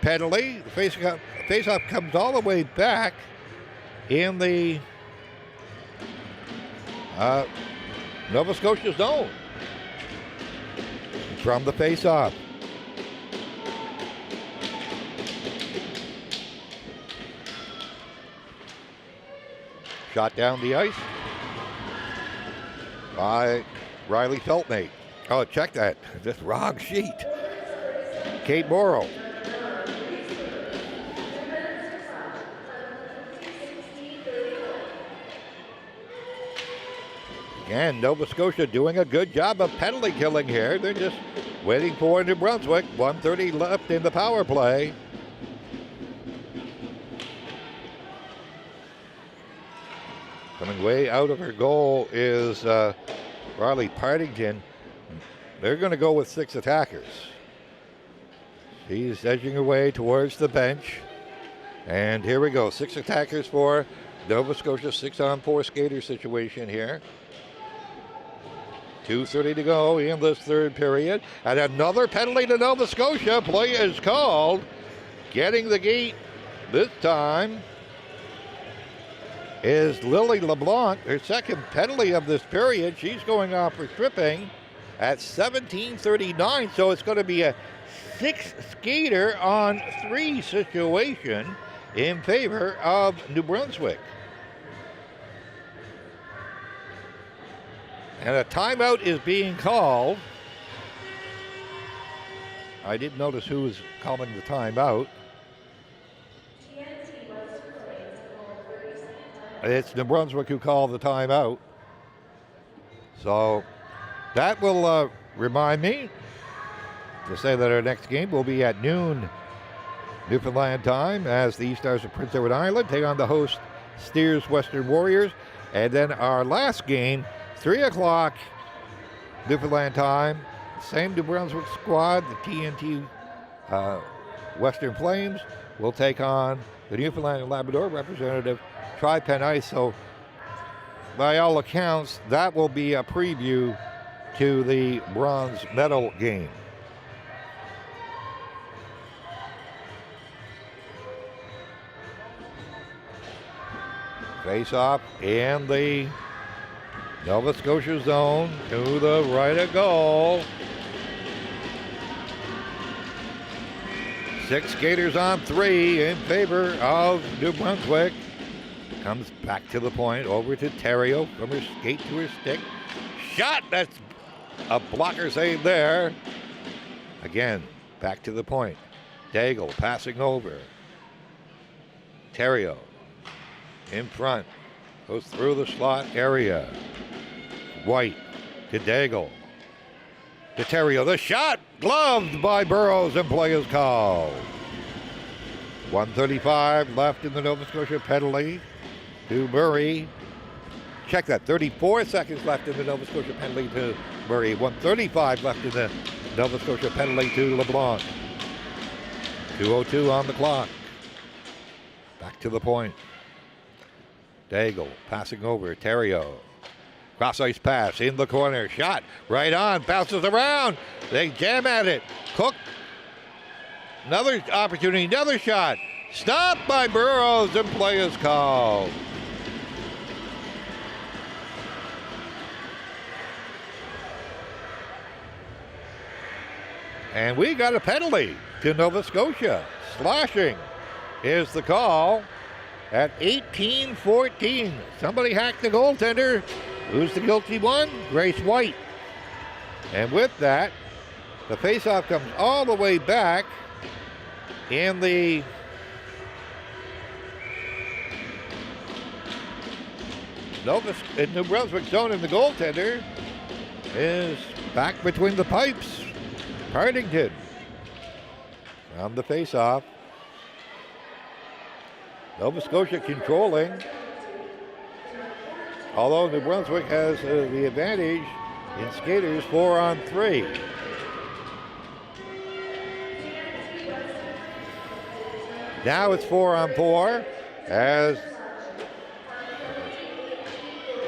penalty, the face-off comes all the way back in the Nova Scotia zone. From the face-off. Shot down the ice by Riley Feltmate. Oh, check that. Just wrong sheet. Kate Morrow. Again, Nova Scotia doing a good job of penalty killing here. They're just waiting for New Brunswick. 1:30 left in the power play. Coming way out of her goal is Riley Partington. They're going to go with 6 attackers. She's edging her way towards the bench. And here we go. 6 attackers for Nova Scotia. 6-on-4 skater situation here. 2:30 to go in this third period. And another penalty to Nova Scotia. Play is called. Getting the gate this time is Lily LeBlanc, her 2nd penalty of this period. She's going off for tripping at 17:39. So it's going to be a 6-skater on 3 situation in favor of New Brunswick. And a timeout is being called. I didn't notice who was calling the timeout. it's New Brunswick who called the timeout. So that will remind me to say that our next game will be at noon Newfoundland time as the East Stars of Prince Edward Island take on the host Steers Western Warriors. And then our last game, 3 o'clock Newfoundland time, same New Brunswick squad, the TNT Western Flames, will take on the Newfoundland and Labrador representative Tri-Pen Ice. So by all accounts, that will be a preview to the bronze medal game. Face off in the Nova Scotia zone to the right of goal. 6 skaters on 3 in favor of New Brunswick. Comes back to the point, over to Terrio from her skate to her stick. Shot, that's a blocker save there. Again, back to the point. Daigle passing over. Terrio in front, goes through the slot area. White to Daigle. To Terrio, the shot, gloved by Burrows, and play is called. 1:35 left in the Nova Scotia penalty to Murray. Check that, 34 seconds left in the Nova Scotia penalty to Murray. 1:35 left in the Nova Scotia penalty to LeBlanc. 2:02 on the clock. Back to the point. Daigle passing over, Terrio. Cross ice pass in the corner, shot right on, bounces around. They jam at it. Cook, another opportunity, another shot. Stopped by Burrows, and play is called. And we got a penalty to Nova Scotia. Slashing is the call at 18:14. Somebody hacked the goaltender. Who's the guilty one? Grace White. And with that, the faceoff comes all the way back in the New Brunswick zone, and the goaltender is back between the pipes. Hardington on the faceoff. Nova Scotia controlling, although New Brunswick has the advantage in skaters 4-on-3. Now it's 4-on-4 as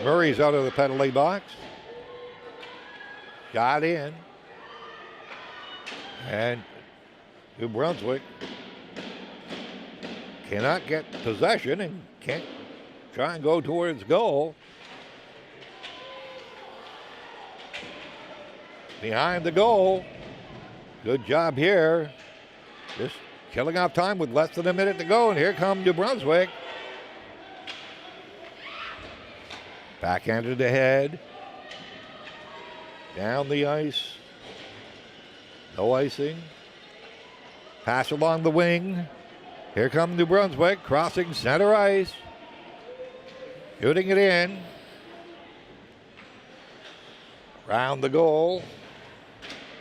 Murray's out of the penalty box. Shot in. And New Brunswick cannot get possession and can't try and go towards goal. Behind the goal. Good job here. Just killing off time with less than a minute to go, and here come New Brunswick. Backhanded ahead. Down the ice. No icing. Pass along the wing. Here comes New Brunswick, crossing center ice. Shooting it in. Around the goal.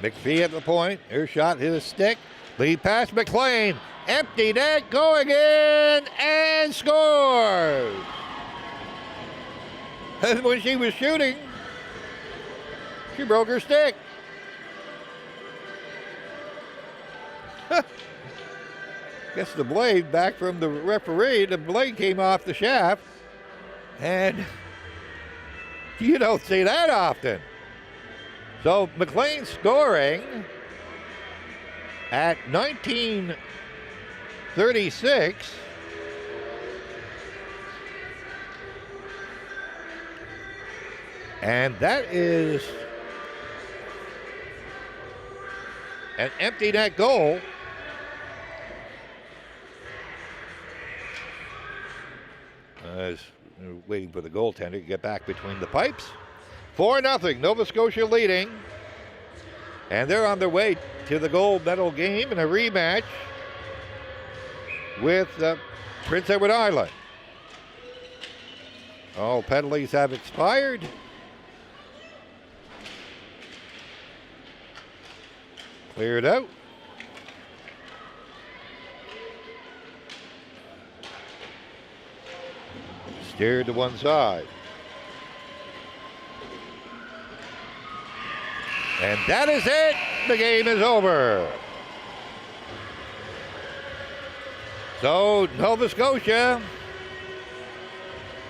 McPhee at the point. Her shot hit a stick. Lead pass, McLean. Empty net, going in, and scores. And when she was shooting, she broke her stick. Gets the blade back from the referee. The blade came off the shaft, and you don't see that often. So McLean scoring at 19:36. And that is an empty net goal. As waiting for the goaltender to get back between the pipes. 4-0, Nova Scotia leading. And they're on their way to the gold medal game in a rematch with Prince Edward Island. All penalties have expired. Cleared out. Steered to one side. And that is it. The game is over. So Nova Scotia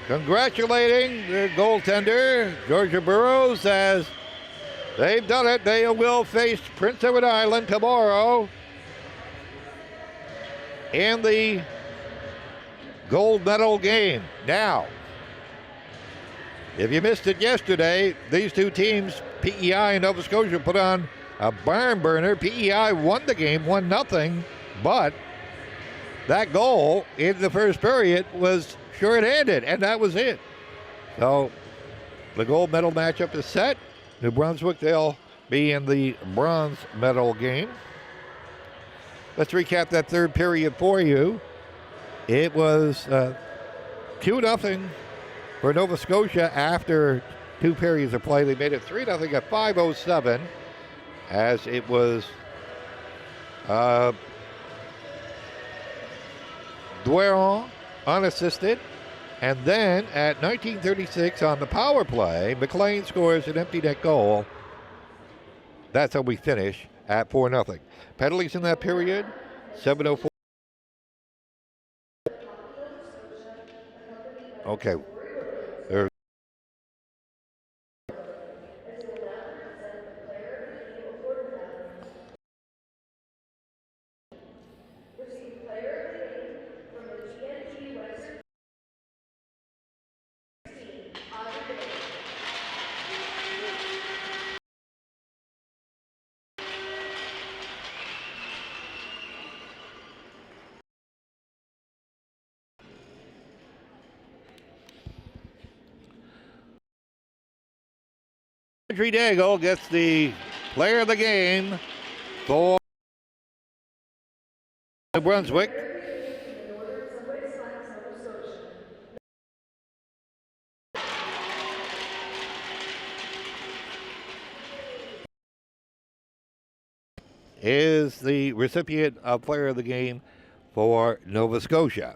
congratulating the goaltender, Georgia Burrows, as they've done it. They will face Prince Edward Island tomorrow in the gold medal game. Now, if you missed it yesterday, these two teams, PEI and Nova Scotia, put on a barn burner. PEI won the game, 1-0, but that goal in the first period was short-handed, and that was it. So the gold medal matchup is set. New Brunswick, they'll be in the bronze medal game. Let's recap that third period for you. It was 2-0 for Nova Scotia after two periods of play. They made it 3-0 at 5:07 as it was Dueron unassisted. And then at 19:36 on the power play, McLean scores an empty net goal. That's how we finish at 4-0. Penalties in that period, 7:04. Okay. There. Andrew Daigle gets the player of the game for New Brunswick. Is the recipient of player of the game for Nova Scotia.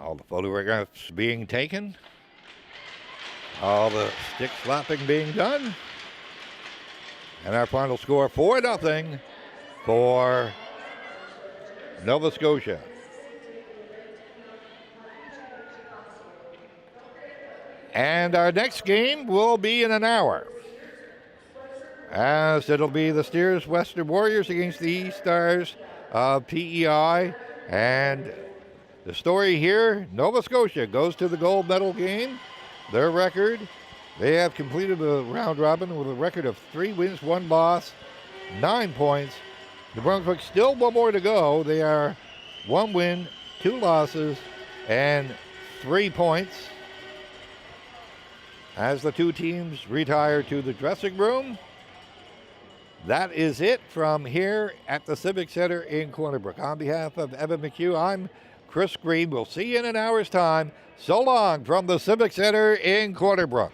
All the photographs being taken. All the stick slapping being done. And our final score, 4-0 for Nova Scotia. And our next game will be in an hour, as it'll be the Steers Western Warriors against the E-Stars of PEI. And the story here, Nova Scotia goes to the gold medal game. Their record, they have completed the round robin with a record of 3 wins, 1 loss, 9 points. New Brunswick still one more to go. They are 1 win, 2 losses, and 3 points. As the two teams retire to the dressing room, that is it from here at the Civic Center in Corner Brook. On behalf of Evan McHugh, I'm Chris Green. We'll see you in an hour's time. So long from the Civic Center in Corner Brook.